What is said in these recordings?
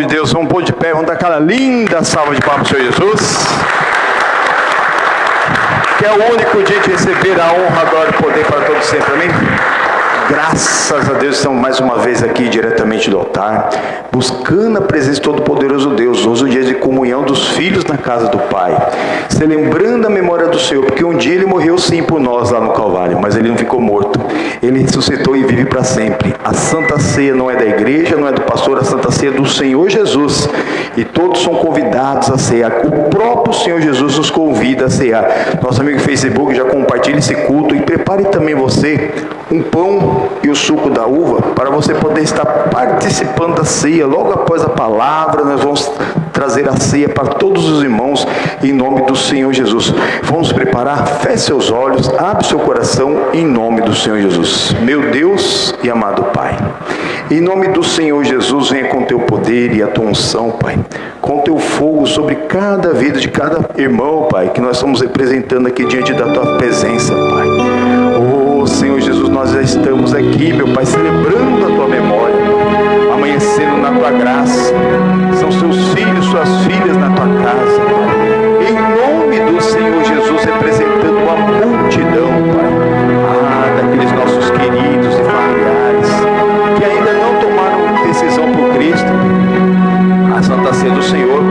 nome de Deus, vamos pôr de pé, vamos dar aquela linda salva de palmas ao Senhor Jesus. Que é o único dia de receber a honra, a glória e o poder para todos sempre, amém? Graças a Deus, estamos mais uma vez aqui diretamente do altar, buscando a presença de Todo-Poderoso Deus. Hoje é o dia de comunhão dos filhos na casa do Pai, celebrando a memória do Senhor, porque um dia Ele morreu sim por nós lá no Calvário, mas Ele não ficou morto, Ele ressuscitou e vive para sempre. A Santa Ceia não é da igreja, não é do pastor, a Santa Ceia é do Senhor Jesus, e todos são convidados a cear. O próprio Senhor Jesus nos convida a cear. Nosso amigo Facebook já compartilha esse culto, e prepare também você um pão e o suco da uva, para você poder estar participando da ceia. Logo após a palavra, nós vamos trazer a ceia para todos os irmãos, em nome do Senhor Jesus. Vamos preparar, feche seus olhos, abre seu coração, em nome do Senhor Jesus. Meu Deus e amado Pai, em nome do Senhor Jesus, venha com teu poder e a tua unção, Pai, com teu fogo sobre cada vida de cada irmão, Pai, que nós estamos representando aqui diante da tua presença, Pai. Oh Senhor Jesus, nós já estamos aqui, meu Pai, celebrando a tua memória, amanhecendo na tua graça. São seus filhos, suas filhas na tua casa, Pai. Em nome do Senhor Jesus, representando uma multidão, Pai, daqueles nossos queridos e familiares que ainda não tomaram decisão por Cristo. A Santa Ceia do Senhor,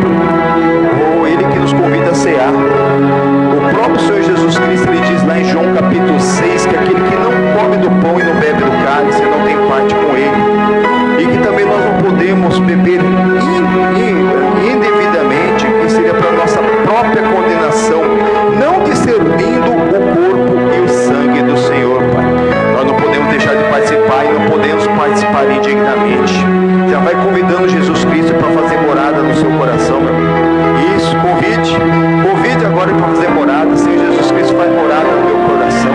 ou Ele que nos convida a cear. O próprio Senhor Jesus Cristo, Ele diz lá em João capítulo 6, que aquele que não come do pão e não bebe do cálice não tem parte com Ele, e que também nós não podemos beber indevidamente, que seria para a nossa própria condenação, não discernindo o corpo e o sangue do Senhor, Pai. Nós não podemos deixar de participar, e não podemos participar indignamente. Já vai convidando Jesus Cristo para fazer morada no seu coração, meu amigo. Isso, convide agora para fazer morada. Senhor Jesus Cristo, faz morada no meu coração.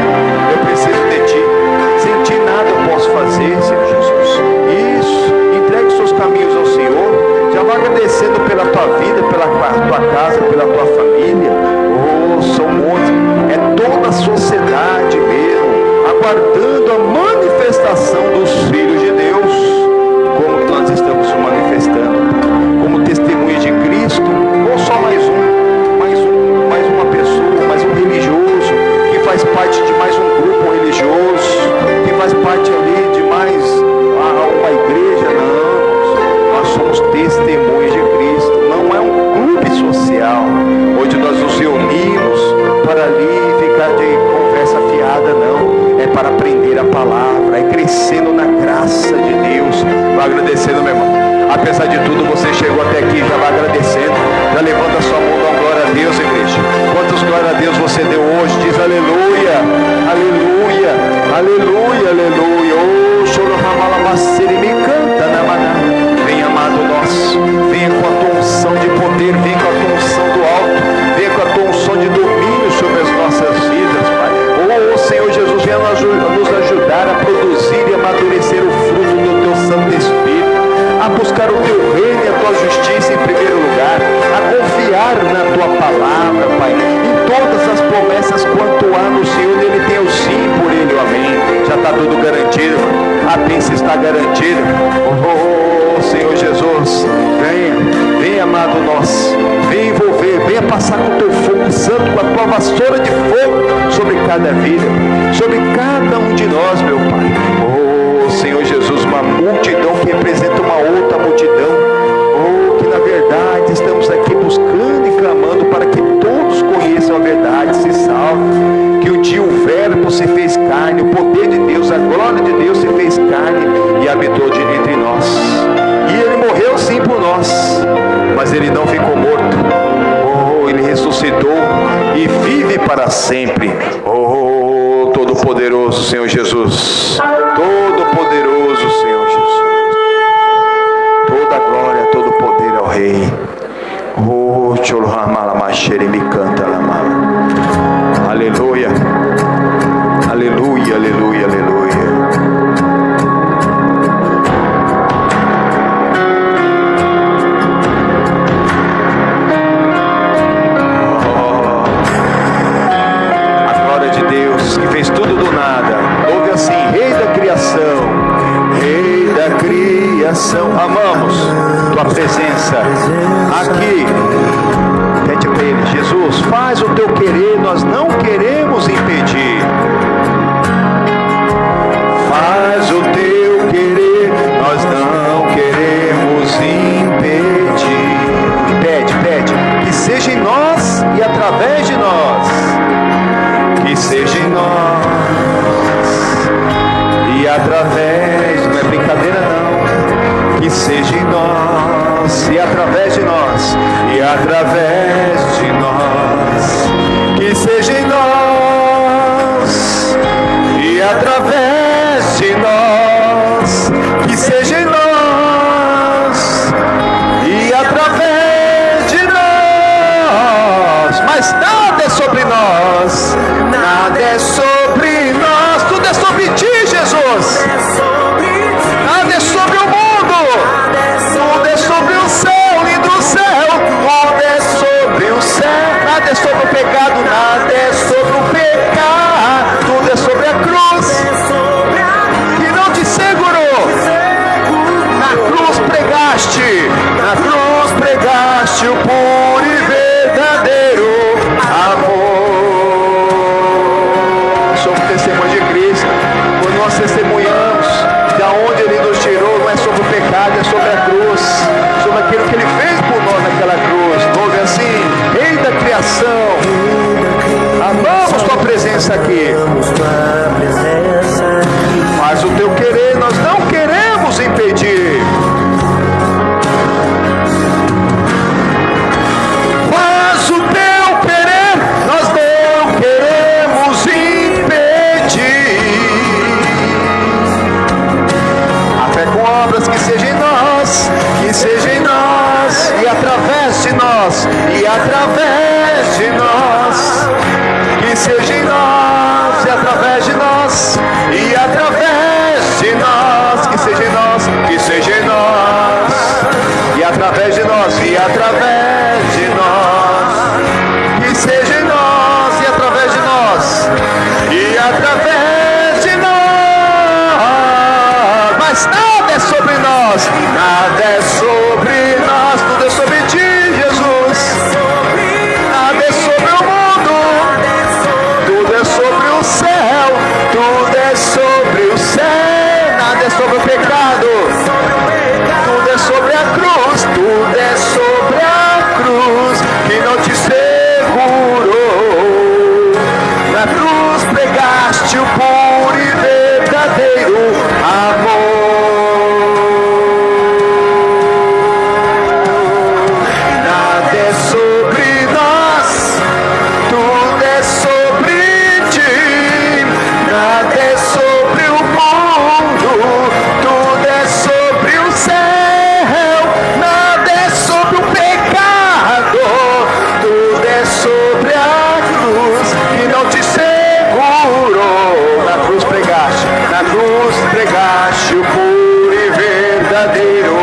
Eu preciso de Ti. Sem Ti nada eu posso fazer, Senhor Jesus. Isso, entregue os seus caminhos ao Senhor. Já vai agradecendo pela tua vida, pela tua casa, pela tua família. Oh, são muitos. É toda a sociedade mesmo, aguardando a manifestação dos filhos de Deus. Como nós estamos se manifestando? Como testemunhas de Cristo? Ou só mais uma pessoa, mais um religioso, que faz parte de mais um grupo religioso, que faz parte ali de mais uma igreja? Não, nós somos testemunhas de Cristo. Não é um clube social, onde nós nos reunimos para ali ficar de conversa fiada, não. É para aprender a palavra, é crescendo na graça de Deus. Vai agradecendo, meu irmão. Apesar de tudo, você chegou até aqui, já vai agradecendo. Já levanta a sua mão, dá uma glória a Deus, igreja. Quantas glórias a Deus você deu hoje? Diz aleluia, aleluia, aleluia, aleluia. Oh, chororramalamasseri, me canta na maná. Vem, amado nosso, venha com a tua unção de poder, venha com a tua unção do alto, venha com a tua unção de domínio sobre as nossas vidas, Pai. Oh, Senhor Jesus, venha nos ajudar a produzir e amadurecer o fruto do teu Santo Espírito, a buscar o teu reino e a tua justiça em primeiro lugar, a confiar na tua palavra, Pai, em todas as promessas quanto há no Senhor. Ele tem o sim por Ele, o amém. Já está tudo garantido, a bênção está garantida. Oh, Senhor Jesus, venha, amado nosso, venha envolver, venha passar com o teu fogo santo, com a tua vassoura de fogo sobre cada vida, sobre cada um de nós, meu Pai. Oh, Senhor Jesus, uma multidão que representa uma outra multidão. Oh, que na verdade estamos aqui buscando e clamando para que todos conheçam a verdade, se salvem. Que um dia o verbo se fez carne, o poder de Deus, a glória de Deus se fez carne e habitou entre nós. E Ele morreu sim por nós, mas Ele não ficou morto. Oh, Ele ressuscitou e vive para sempre. Oh, Todo-Poderoso Senhor Jesus, Todo-Poderoso Senhor Jesus, toda glória, todo poder ao Rei. Oh, chororramalamasseri, me canta na mala. Aleluia, aleluia, aleluia, aleluia. A glória de Deus que fez tudo do nada. Ouve assim, Rei da criação, Rei da criação. Amamos tua presença aqui. Pede para Ele: Jesus, faz o teu querer, nós não queremos impedir. Faz o teu querer, nós não queremos impedir. Pede, que seja em nós e através de nós. Que seja em nós e através, não é brincadeira não. Que seja em nós e através de nós, e através de nós. Que seja em nós e através de nós. Que seja em nós e através de nós. Mas nada é sobre nós, nada é sobre nós. Tudo é sobre ti, Jesus. Nada é sobre o mundo, tudo é sobre o céu, lindo céu. Tudo é sobre o céu. Nada é sobre o pecado, nada é sobre o pecado. Tudo é sobre a cruz que não te segurou. Na cruz pregaste o puro e verdadeiro amor. Somos testemunhas de Cristo. Quando nós testemunhamos da onde Ele nos tirou, não é sobre o pecado, é sobre a cruz, sobre aquilo que Ele fez por nós naquela cruz. Ouve assim: Rei da criação, amamos tua presença aqui. Faz o teu querer, nós não queremos impedir. Faz o teu querer, nós não queremos impedir. A fé com obras, que seja em nós, que seja em nós e através de nós, e através de nós. Que seja em nós e através de nós, e através de nós. Que seja em nós, que seja em nós e através de nós, e através de nós. Que seja em nós e através de nós, e através de nós. Mas nada é sobre nós, nada é sobre nós. Tudo é sobre ti, Jesus. Nada é sobre o mundo, tudo é sobre o céu. Tudo é sobre o céu. Nada é sobre o pecado, tudo é sobre a cruz. Tudo é sobre a cruz que não te segurou. Na cruz pregaste o puro e verdadeiro amor. Nada é sobre nós, tudo é sobre ti. Nada é sobre o mundo, tudo é sobre o céu. Nada é sobre o pecado, tudo é sobre a cruz que não te segurou. Na cruz pregaste o puro e verdadeiro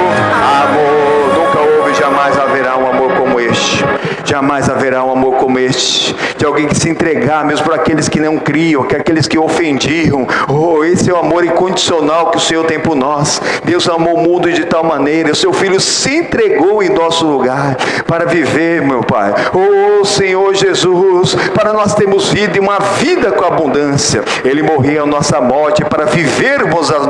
amor. Nunca houve, jamais haverá um amor como este. Jamais haverá um amor como este, de alguém que se entregar mesmo por aqueles que não criam, que aqueles que ofendiam. Oh, esse é o amor incondicional que o Senhor tem por nós. Deus amou o mundo de tal maneira, o seu Filho se entregou em nosso lugar para viver, meu Pai. Oh, Senhor Jesus, para nós termos vida e uma vida com abundância. Ele morreu a nossa morte para vivermos a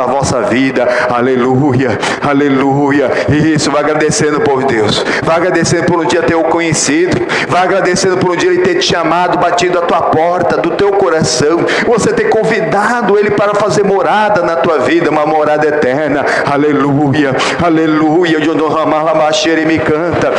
vossa vida. Aleluia, aleluia. Isso, vai agradecendo, povo de Deus. Vai agradecendo por um dia ter o conhecido. Vai agradecendo por um dia Ele ter te chamado, batido a tua porta, do teu coração. Você ter convidado Ele para fazer morada na tua vida, uma morada eterna. Aleluia, aleluia. Me canta.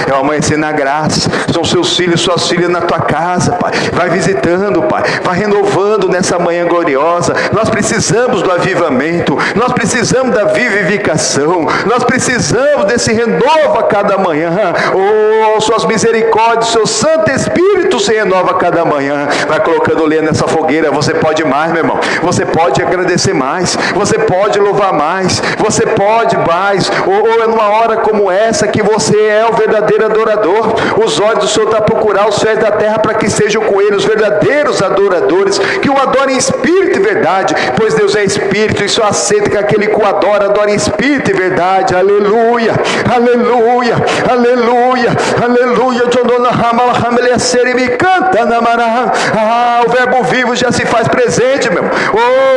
É o amanhecer na graça. São seus filhos, suas filhas na tua casa, Pai. Vai visitando, Pai. Vai renovando nessa manhã gloriosa. Nós precisamos do avivamento. Nós precisamos da vivificação. Nós precisamos se renova a cada manhã. Oh, suas misericórdias, seu Santo Espírito se renova a cada manhã. Vai colocando lenha nessa fogueira. Você pode mais, meu irmão. Você pode agradecer mais. Você pode louvar mais. Você pode mais. Ou é numa hora como essa que você é o verdadeiro adorador. Os olhos do Senhor estão a procurar os céus da terra para que sejam com ele os verdadeiros adoradores, que o adorem em espírito e verdade, pois Deus é espírito e só aceita que aquele que o adora em espírito e verdade. Aleluia, aleluia, aleluia, aleluia. Me canta na mará. O verbo vivo já se faz presente, meu.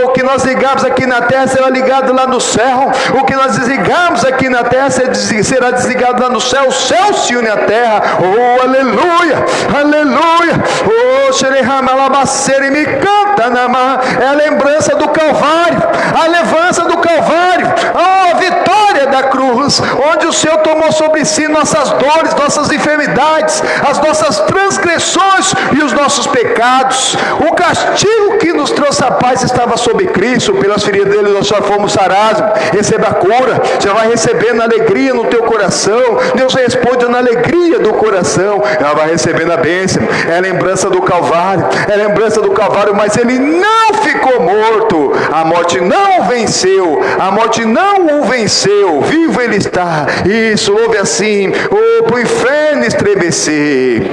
O que nós ligamos aqui na terra será ligado lá no céu. O que nós desligamos aqui na terra será desligado lá no céu. O céu se une à terra. Oh, aleluia, aleluia. Oh, xerehamalamacere me canta na mará. É a lembrança do Calvário, a lembrança do Calvário. Oh, a vitória da cruz, onde o Senhor tomou sobre si nossas dores, nossas enfermidades, as nossas transgressões e os nossos pecados. O castigo que nos trouxe a paz estava sobre Cristo, pelas feridas dele nós já fomos sarados. Receba a cura, você vai recebendo alegria no teu coração. Deus responde na alegria do coração, ela vai recebendo a bênção. É a lembrança do Calvário, é a lembrança do Calvário, mas ele não ficou morto, a morte não o venceu, a morte não o venceu, vivo ele está. Isso, louve assim, para o inferno estremecer.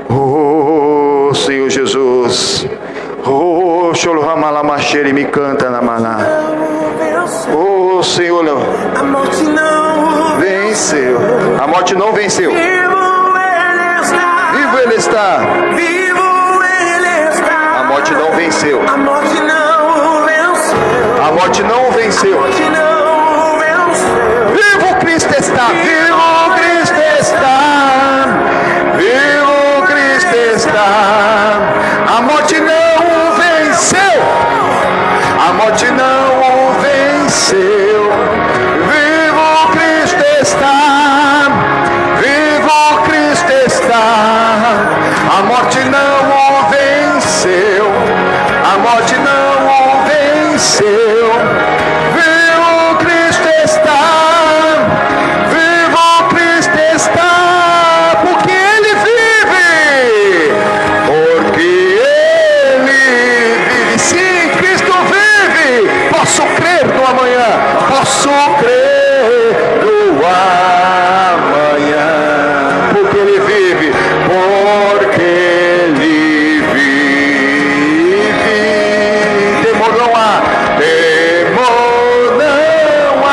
Oh, Senhor Jesus. Oh, Xolohamalamashere me canta na maná. Oh, Senhor, a morte não venceu. A morte não venceu. Vivo ele está. Vivo ele está. A morte não venceu. A morte não venceu. A morte não venceu. A morte não venceu. Vivo Cristo está. Vivo Cristo está. Vivo Cristo está. A morte não venceu. A morte não venceu. Vivo Cristo está. Vivo Cristo está. A morte não venceu. A morte não venceu. Vivo Cristo está. Vivo Cristo está. Porque ele vive. Porque ele vive. Sim, Cristo vive. Posso crer no amanhã. Posso crer no amanhã. Porque ele vive. Porque ele vive. Temor não há. Temor não há.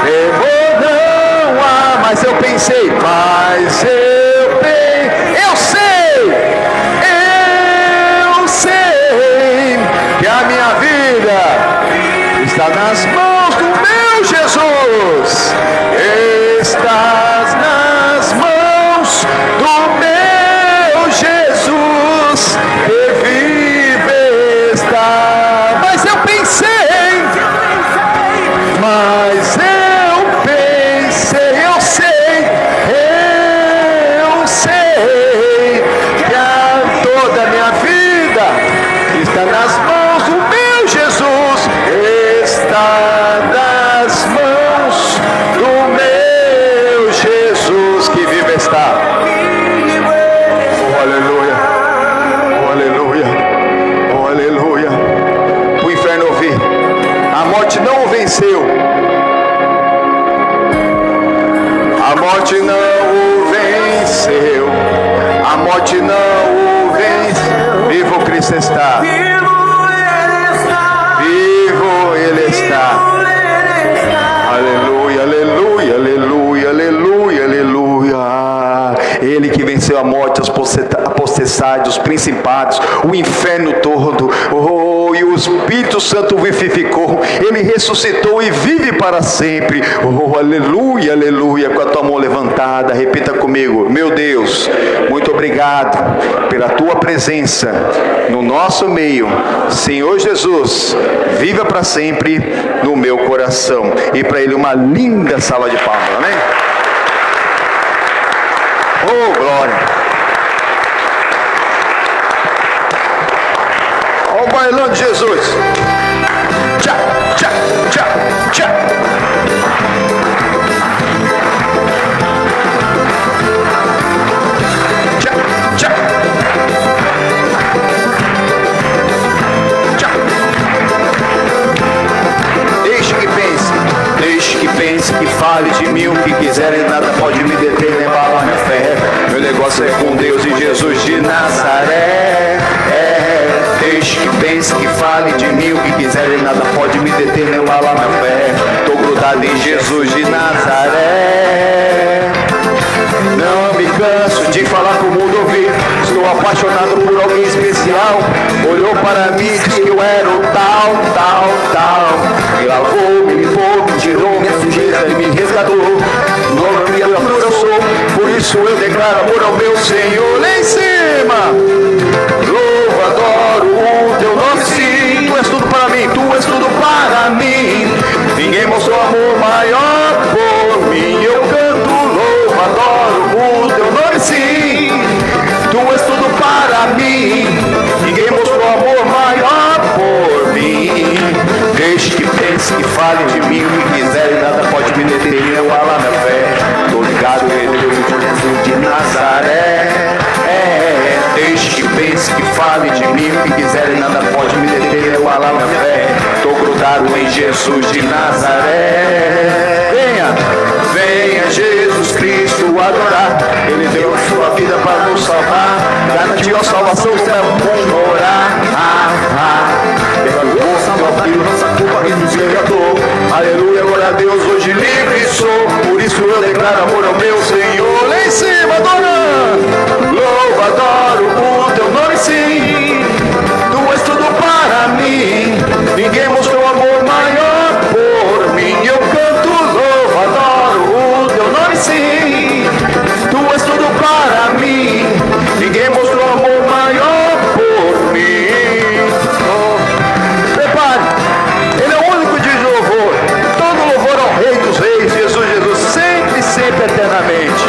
Temor não há. Mas eu pensei. Mas eu sei. Eu sei que a minha vida está nas mãos do meu Jesus. Estás nas mãos do meu Jesus. Que vive está. Mas eu pensei. Mas eu pensei. Eu sei. Eu sei que toda a minha vida está nas mãos do meu Jesus. Está nas mãos do meu Jesus que vive está. Oh, aleluia. Oh, aleluia. Oh, aleluia. O inferno ouvir. A morte não o venceu. A morte não o venceu. A morte não o venceu. Vivo Cristo está. Vivo ele está. Aleluia, aleluia, aleluia, aleluia, aleluia. Ele que venceu a morte, a potestade, os principados, o inferno todo. Oh, e o Espírito Santo vivificou. Ele ressuscitou e vive para sempre. Oh, aleluia, aleluia. Com a tua mão levantada, repita comigo. Meu Deus, muito obrigado pela tua presença no nosso meio. Senhor Jesus, viva para sempre no meu coração. E para ele uma linda salva de palmas, amém? Oh, glória! Olha o bailão de Jesus. Tchá, tchá, tchá, tchá. pense, que fale de mim o que quiserem, nada pode me deter nem abalar minha fé. Meu negócio é com Deus e Jesus de Nazaré. Deixe que pense, que fale de mim o que quiserem, nada pode me deter nem abalar minha fé. Tô grudado em Jesus de Nazaré. Não me canso de falar pro mundo ouvir. Estou apaixonado por alguém especial. Olhou para mim e disse que eu era o tal. Me lavou, me limpou, me tirou minha sujeira e me resgatou. Nova criatura eu sou, por isso eu declaro amor ao meu Senhor. Lá em cima, louvo, adoro o teu nome, sim. Tu és tudo para mim, tu és tudo para mim. Ninguém mostrou amor maior por mim. Eu canto, louvo, adoro o teu nome, sim. Tu és tudo para mim. Ninguém mostrou amor maior por mim. Deixe que pense, que fale de mim o que quiser, e nada pode me deter, eu falar minha fé. Tô ligado em Deus de Nazaré. Deixe que pense, que fale de mim o que quiser, e nada pode me deter, eu falar minha fé. Tô grudado em Jesus de Nazaré. Venha Jesus Cristo adorar. Ele deu a sua vida para nos salvar. Garantiu a salvação, o céu bom morar. Perdoou, salvou, nossa culpa que nos resgatou. Aleluia, glória a Deus, hoje livre sou. Por isso eu declaro amor ao meu Senhor. Lá em cima, adorando. Louvo, adoro o teu nome, sim. Tu és tudo para mim. Ninguém mostrou amor maior por mim. Eu canto, louvo, adoro o teu nome, sim. Tu és tudo para mim. Ninguém mostrou amor maior por mim. Prepare, Ele é o único de louvor. Todo louvor ao Rei dos Reis, Jesus, sempre, eternamente.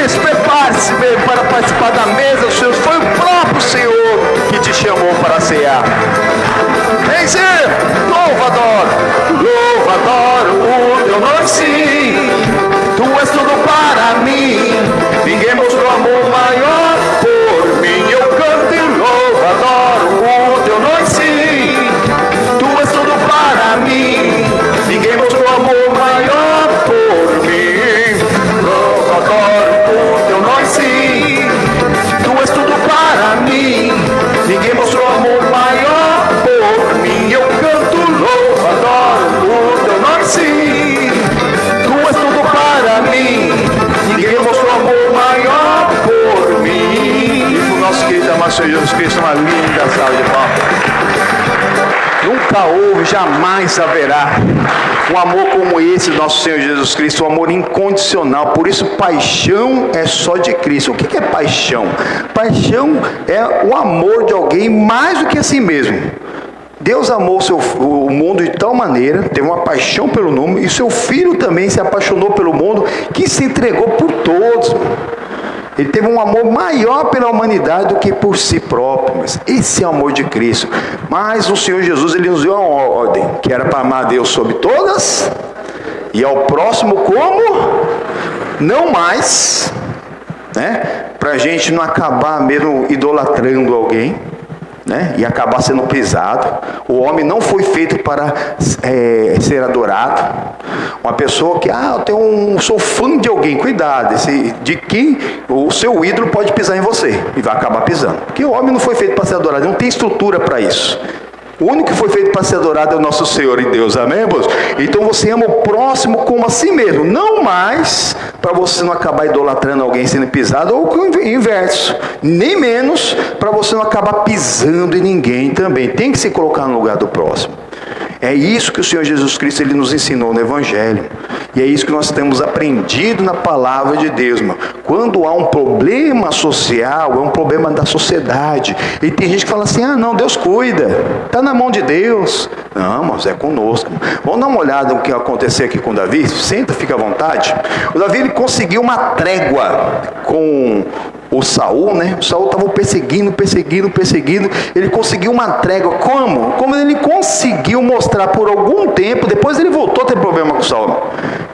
Isso, prepare-se para participar da mesa dos seus. Foi o próprio Senhor que te chamou para cear. Vem ser, louvo, adoro o teu nome, sim. Tu és tudo para mim. Ninguém mostrou amor maior por mim. Eu canto e louvo, adoro o teu nome, sim. Tu és tudo para mim. Ninguém mostrou amor maior por mim. Louvo, adoro o teu nome, sim. Tu és tudo para mim. Ninguém mostrou amor maior por mim. Eu canto, louvo, adoro o teu nome, sim. Tu és tudo para mim. Ninguém mostrou amor maior por mim. E pro nosso querido amado Senhor Jesus Cristo, uma linda salva de palmas. Nunca houve, jamais haverá um amor como esse do nosso Senhor Jesus Cristo, um amor incondicional. Por isso, paixão é só de Cristo. O que é paixão? Paixão é o amor de alguém mais do que a si mesmo. Deus amou o mundo de tal maneira, teve uma paixão pelo mundo, e seu Filho também se apaixonou pelo mundo, que se entregou por todos. Ele teve um amor maior pela humanidade do que por si próprio. Mas esse é o amor de Cristo. Mas o Senhor Jesus, Ele nos deu uma ordem, que era para amar a Deus sobre todas, e ao próximo como? Não mais, né? Para a gente não acabar mesmo idolatrando alguém, né? E acabar sendo pisado. O homem não foi feito para ser adorado. Uma pessoa que, sou fã de alguém, cuidado, de quem o seu ídolo pode pisar em você, e vai acabar pisando, porque o homem não foi feito para ser adorado, não tem estrutura para isso. O único que foi feito para ser adorado é o nosso Senhor e Deus, amém, irmãos? Então você ama o próximo como a si mesmo, não mais para você não acabar idolatrando alguém sendo pisado, ou o inverso, nem menos para você não acabar pisando em ninguém também. Tem que se colocar no lugar do próximo. É isso que o Senhor Jesus Cristo Ele nos ensinou no Evangelho. E é isso que nós temos aprendido na palavra de Deus, irmão. Quando há um problema social, é um problema da sociedade. E tem gente que fala assim, não, Deus cuida, está na mão de Deus. Não, mas é conosco. Vamos dar uma olhada no que aconteceu aqui com Davi? Senta, fica à vontade. O Davi, ele conseguiu uma trégua com o Saul, né? O Saul estava perseguindo. Ele conseguiu uma trégua. Como? Como ele conseguiu mostrar por algum tempo, depois ele voltou a ter problema com o Saul.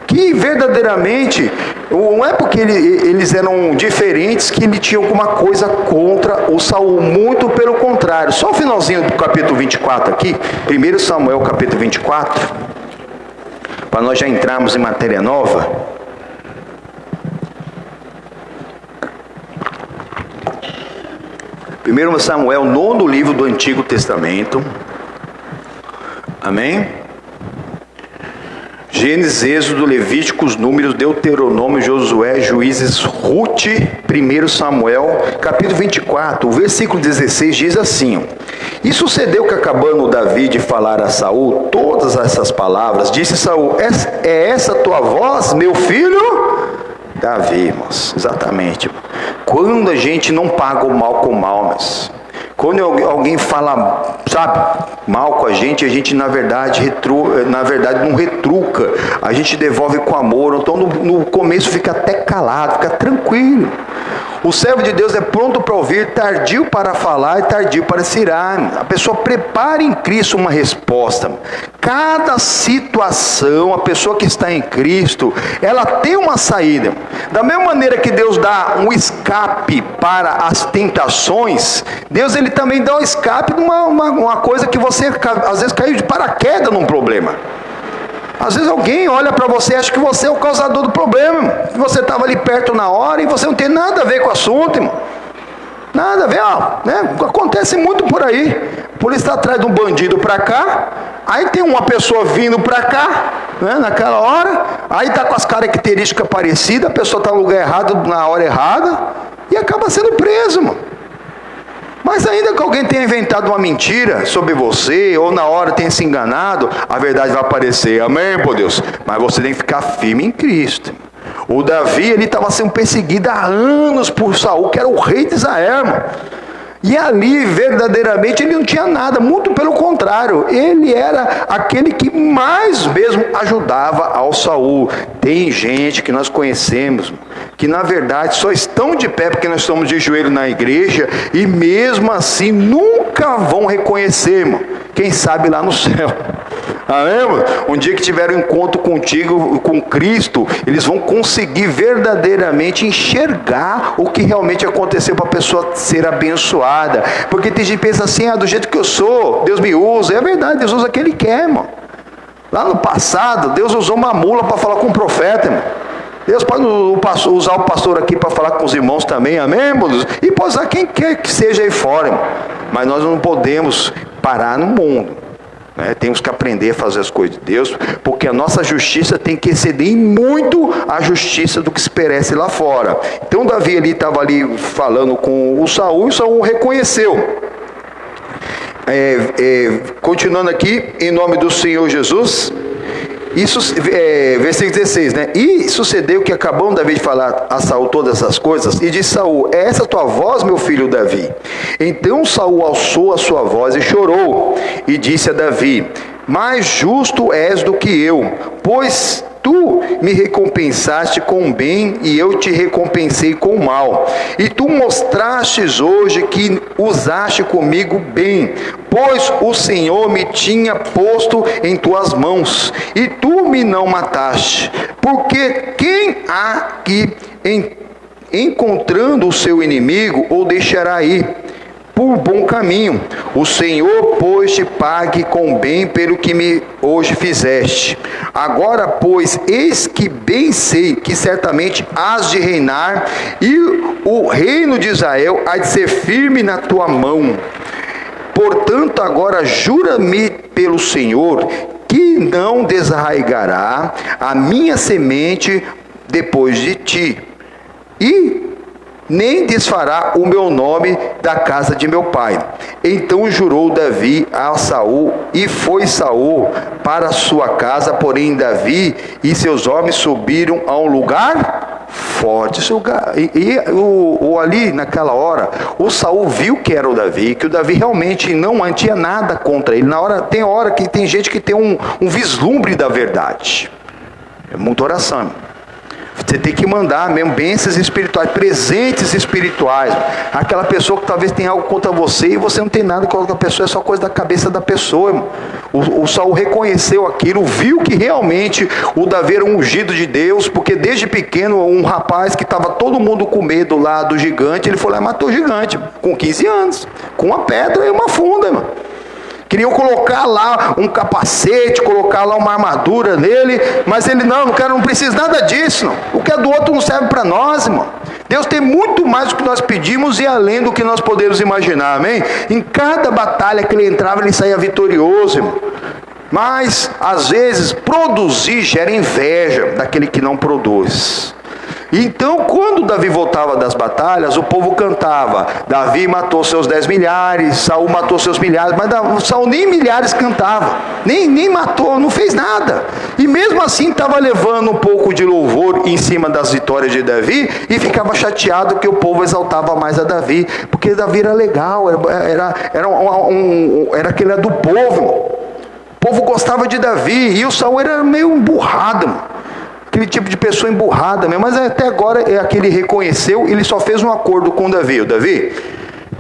Que verdadeiramente, não é porque eles eram diferentes que ele tinha alguma coisa contra o Saul. Muito pelo contrário. Só o finalzinho do capítulo 24 aqui, 1 Samuel capítulo 24. A para nós já entrarmos em matéria nova. Primeiro Samuel, 9º livro do Antigo Testamento. Amém? Gênesis, Êxodo, Levíticos, Números, Deuteronômio, Josué, Juízes, Rute, 1 Samuel, capítulo 24, o versículo 16 diz assim: E sucedeu que, acabando Davi de falar a Saul todas essas palavras, disse Saul: É essa tua voz, meu filho? Davi, irmãos, exatamente. Quando a gente não paga o mal com o mal, mas quando alguém fala, sabe, mal com a gente na verdade não retruca, a gente devolve com amor. Então no começo fica até calado, fica tranquilo. O servo de Deus é pronto para ouvir, tardio para falar e tardio para se irar. A pessoa prepara em Cristo uma resposta. Cada situação, a pessoa que está em Cristo, ela tem uma saída. Da mesma maneira que Deus dá um escape para as tentações, Deus ele também dá um escape de uma coisa que você às vezes caiu de paraquedas num problema. Às vezes alguém olha para você e acha que você é o causador do problema, irmão. Você estava ali perto na hora e você não tem nada a ver com o assunto, irmão. Nada a ver, né? Acontece muito por aí. A polícia está atrás de um bandido para cá, aí tem uma pessoa vindo para cá, né, naquela hora, aí está com as características parecidas, a pessoa está no lugar errado, na hora errada, e acaba sendo preso, irmão. Mas ainda que alguém tenha inventado uma mentira sobre você, ou na hora tenha se enganado, a verdade vai aparecer. Amém, por Deus? Mas você tem que ficar firme em Cristo. O Davi, ele estava sendo perseguido há anos por Saul, que era o rei de Israel, irmão. E ali, verdadeiramente, ele não tinha nada, muito pelo contrário, ele era aquele que mais mesmo ajudava ao Saul. Tem gente que nós conhecemos, que na verdade só estão de pé porque nós estamos de joelho na igreja, e mesmo assim nunca vão reconhecer, irmão. Quem sabe lá no céu. Amém, irmão? Um dia que tiver um encontro contigo, com Cristo, eles vão conseguir verdadeiramente enxergar o que realmente aconteceu para a pessoa ser abençoada. Porque tem gente que pensa assim: do jeito que eu sou, Deus me usa. É verdade, Deus usa quem Ele quer, irmão. Lá no passado, Deus usou uma mula para falar com o profeta, irmão. Deus pode usar o pastor aqui para falar com os irmãos também, amém, irmãos? E pode usar quem quer que seja aí fora, irmão. Mas nós não podemos parar no mundo, né? Temos que aprender a fazer as coisas de Deus, porque a nossa justiça tem que exceder muito a justiça do que se perece lá fora. Então Davi estava ali falando com o Saul, e o Saul reconheceu. Continuando aqui, em nome do Senhor Jesus. Isso, versículo 16, né? E sucedeu que, acabando Davi de falar a Saul todas essas coisas, e disse Saul: É essa tua voz, meu filho Davi? Então Saul alçou a sua voz e chorou, e disse a Davi: Mais justo és do que eu, pois tu me recompensaste com bem, e eu te recompensei com mal. E tu mostrastes hoje que usaste comigo bem, pois o Senhor me tinha posto em tuas mãos, e tu me não mataste. Porque quem há que, encontrando o seu inimigo, o deixará ir por bom caminho? O Senhor, pois, te pague com bem pelo que me hoje fizeste. Agora, pois, eis que bem sei que certamente hás de reinar, e o reino de Israel há de ser firme na tua mão. Portanto, agora jura-me pelo Senhor que não desarraigará a minha semente depois de ti, e nem desfará o meu nome da casa de meu pai. Então jurou Davi a Saul, e foi Saul para sua casa, porém Davi e seus homens subiram a um lugar forte. Ali naquela hora, o Saul viu que era o Davi, que o Davi realmente não tinha nada contra ele. Tem hora que tem gente que tem um vislumbre da verdade. É muita oração. Você tem que mandar mesmo bênçãos espirituais, presentes espirituais. Aquela pessoa que talvez tenha algo contra você e você não tem nada contra a pessoa, é só coisa da cabeça da pessoa, irmão. O Saul reconheceu aquilo, viu que realmente o Davi era um ungido de Deus, porque desde pequeno um rapaz que estava todo mundo com medo lá do gigante, ele foi lá e matou o gigante, com 15 anos, com uma pedra e uma funda, irmão. Queriam colocar lá um capacete, colocar lá uma armadura nele, mas ele não precisa nada disso, não. O que é do outro não serve para nós, irmão. Deus tem muito mais do que nós pedimos e além do que nós podemos imaginar, amém? Em cada batalha que ele entrava, ele saía vitorioso, irmão. Mas, às vezes, produzir gera inveja daquele que não produz. Então, quando Davi voltava das batalhas, o povo cantava: Davi matou seus 10 milhares, Saul matou seus milhares, mas Saul nem milhares cantava, nem matou, não fez nada. E mesmo assim estava levando um pouco de louvor em cima das vitórias de Davi e ficava chateado que o povo exaltava mais a Davi, porque Davi era legal, era aquele do povo. O povo gostava de Davi e o Saul era meio emburrado, aquele tipo de pessoa emburrada mesmo, mas até agora é aquele reconheceu, ele só fez um acordo com Davi. Davi,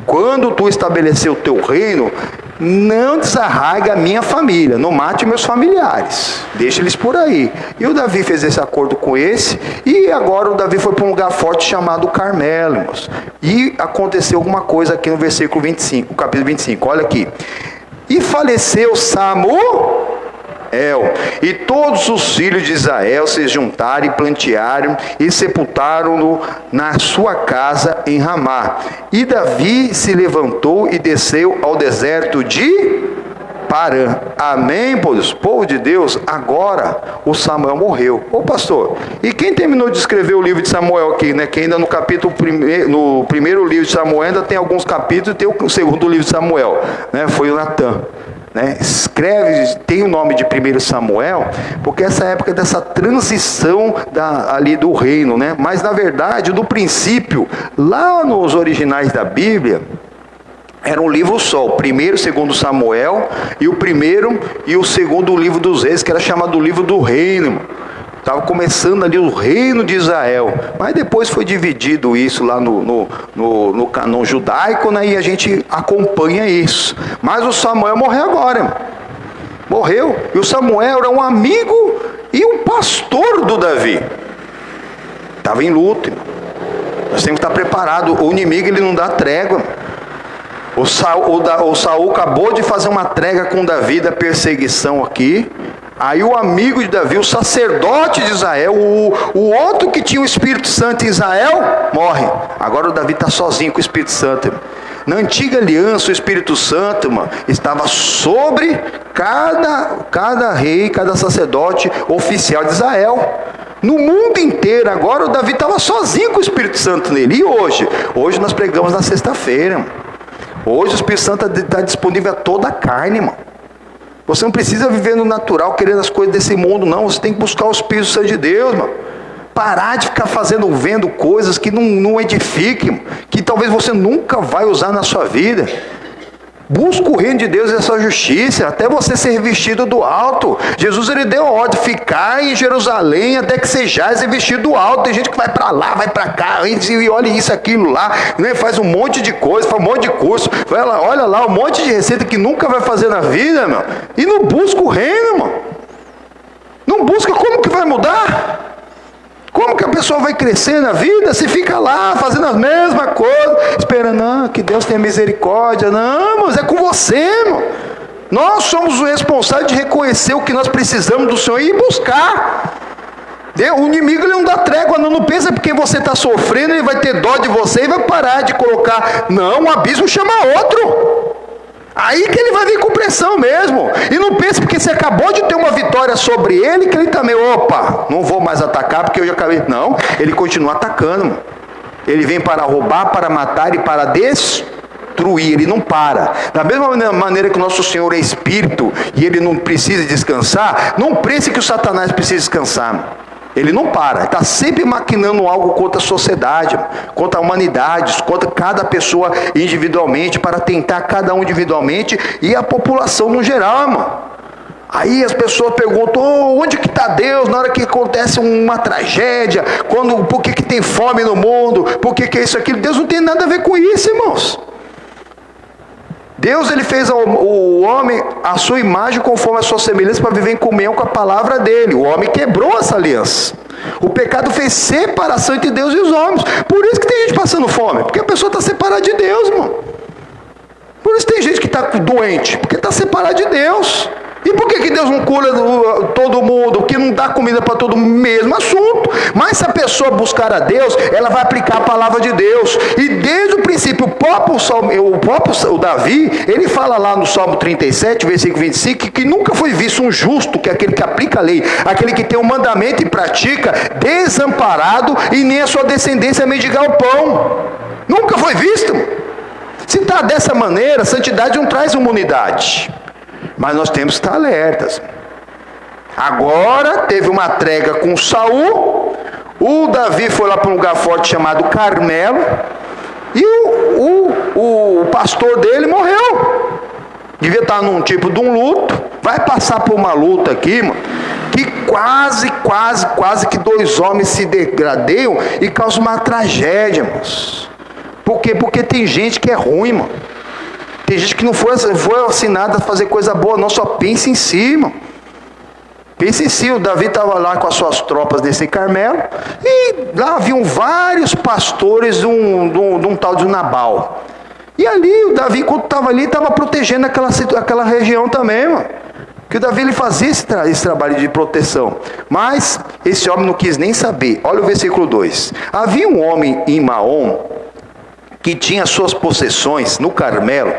quando tu estabelecer o teu reino, não desarraiga a minha família, não mate meus familiares, deixa eles por aí. E o Davi fez esse acordo com esse, e agora o Davi foi para um lugar forte chamado Carmelo, irmãos. E aconteceu alguma coisa aqui no versículo 25, capítulo 25, olha aqui. E faleceu Samuel, e todos os filhos de Israel se juntaram e plantearam e sepultaram-no na sua casa em Ramá. E Davi se levantou e desceu ao deserto de Parã. Amém, povo de Deus. Agora o Samuel morreu. Ô pastor, e quem terminou de escrever o livro de Samuel aqui, né? Que ainda no primeiro livro de Samuel ainda tem alguns capítulos, e tem o segundo livro de Samuel, né? Foi o Natan, né? Escreve, tem o nome de 1 Samuel, porque essa época dessa transição ali do reino, né? Mas na verdade, do princípio, lá nos originais da Bíblia, era um livro só, o primeiro e segundo Samuel, e o primeiro e o segundo livro dos reis, que era chamado o livro do reino. Estava começando ali o reino de Israel, mas depois foi dividido isso lá no judaico, né, e a gente acompanha isso. Mas o Samuel morreu agora, irmão. Morreu, e o Samuel era um amigo e um pastor do Davi. Estava em luta, irmão. Nós temos que estar preparados, o inimigo ele não dá trégua, irmão. O Saul acabou de fazer uma trégua com Davi da perseguição aqui. Aí o amigo de Davi, o sacerdote de Israel, o outro que tinha o Espírito Santo em Israel, morre. Agora o Davi está sozinho com o Espírito Santo. Na antiga aliança, o Espírito Santo, mano, estava sobre cada rei, cada sacerdote oficial de Israel. No mundo inteiro, agora o Davi estava sozinho com o Espírito Santo nele. E hoje? Hoje nós pregamos na sexta-feira, mano. Hoje o Espírito Santo está disponível a toda a carne, irmão. Você não precisa viver no natural, querendo as coisas desse mundo, não. Você tem que buscar o Espírito Santo de Deus, irmão. Parar de ficar vendo coisas que não edifiquem, que talvez você nunca vai usar na sua vida. Busca o reino de Deus e a sua justiça, até você ser vestido do alto. Jesus ele deu a ordem, ficar em Jerusalém até que sejais vestido do alto. Tem gente que vai para lá, vai para cá, e olha isso, aquilo lá, né? Faz um monte de coisa, faz um monte de curso, vai lá, olha lá, um monte de receita que nunca vai fazer na vida, meu. E não busca o reino, irmão. Não busca, como que vai mudar? Como que a pessoa vai crescer na vida se fica lá fazendo as mesmas coisas, esperando que Deus tenha misericórdia? Não, mas é com você, irmão. Nós somos os responsáveis de reconhecer o que nós precisamos do Senhor e buscar. O inimigo ele não dá trégua, não pensa porque você está sofrendo, ele vai ter dó de você e vai parar de colocar. Não, um abismo chama outro. Aí que ele vai vir com pressão mesmo. E não pense porque você acabou de ter uma vitória sobre ele, que ele também, opa, não vou mais atacar porque eu já acabei. Não, ele continua atacando, mano. Ele vem para roubar, para matar e para destruir. Ele não para. Da mesma maneira que o nosso Senhor é espírito e ele não precisa descansar, não pense que o Satanás precisa descansar, mano. Ele não para, está sempre maquinando algo contra a sociedade, contra a humanidade, contra cada pessoa individualmente, para tentar cada um individualmente e a população no geral, irmão. Aí as pessoas perguntam, onde que está Deus na hora que acontece uma tragédia, por que tem fome no mundo, por que é isso, aquilo? Deus não tem nada a ver com isso, irmãos. Deus ele fez o homem à sua imagem conforme a sua semelhança para viver em comunhão com a palavra dele. O homem quebrou essa aliança. O pecado fez separação entre Deus e os homens. Por isso que tem gente passando fome, porque a pessoa está separada de Deus, irmão. Por isso tem gente que está doente, porque está separado de Deus. E por que Deus não cura todo mundo? Porque não dá comida para todo mundo? Mesmo assunto. Mas se a pessoa buscar a Deus, ela vai aplicar a palavra de Deus. E desde o princípio, o Davi, ele fala lá no Salmo 37, versículo 25, que nunca foi visto um justo, que é aquele que aplica a lei, aquele que tem um mandamento e pratica, desamparado, e nem a sua descendência mendigar o pão. Nunca foi visto. Se está dessa maneira, a santidade não traz imunidade. Mas nós temos que estar alertas. Agora teve uma trégua com Saul. O Davi foi lá para um lugar forte chamado Carmelo. E o pastor dele morreu. Devia estar num tipo de um luto. Vai passar por uma luta aqui, mano, que quase que 2 homens se degradeiam e causam uma tragédia, irmãos. Por quê? Porque tem gente que é ruim, mano. Tem gente que não foi assinada a fazer coisa boa, não, só pensa em si, irmão. Pensa em si. O Davi estava lá com as suas tropas nesse Carmelo, e lá haviam vários pastores de um tal de Nabal. E ali, o Davi, quando estava ali, estava protegendo aquela região também, irmão. Que o Davi ele fazia esse trabalho de proteção. Mas esse homem não quis nem saber. Olha o versículo 2. Havia um homem em Maom, que tinha suas possessões no Carmelo,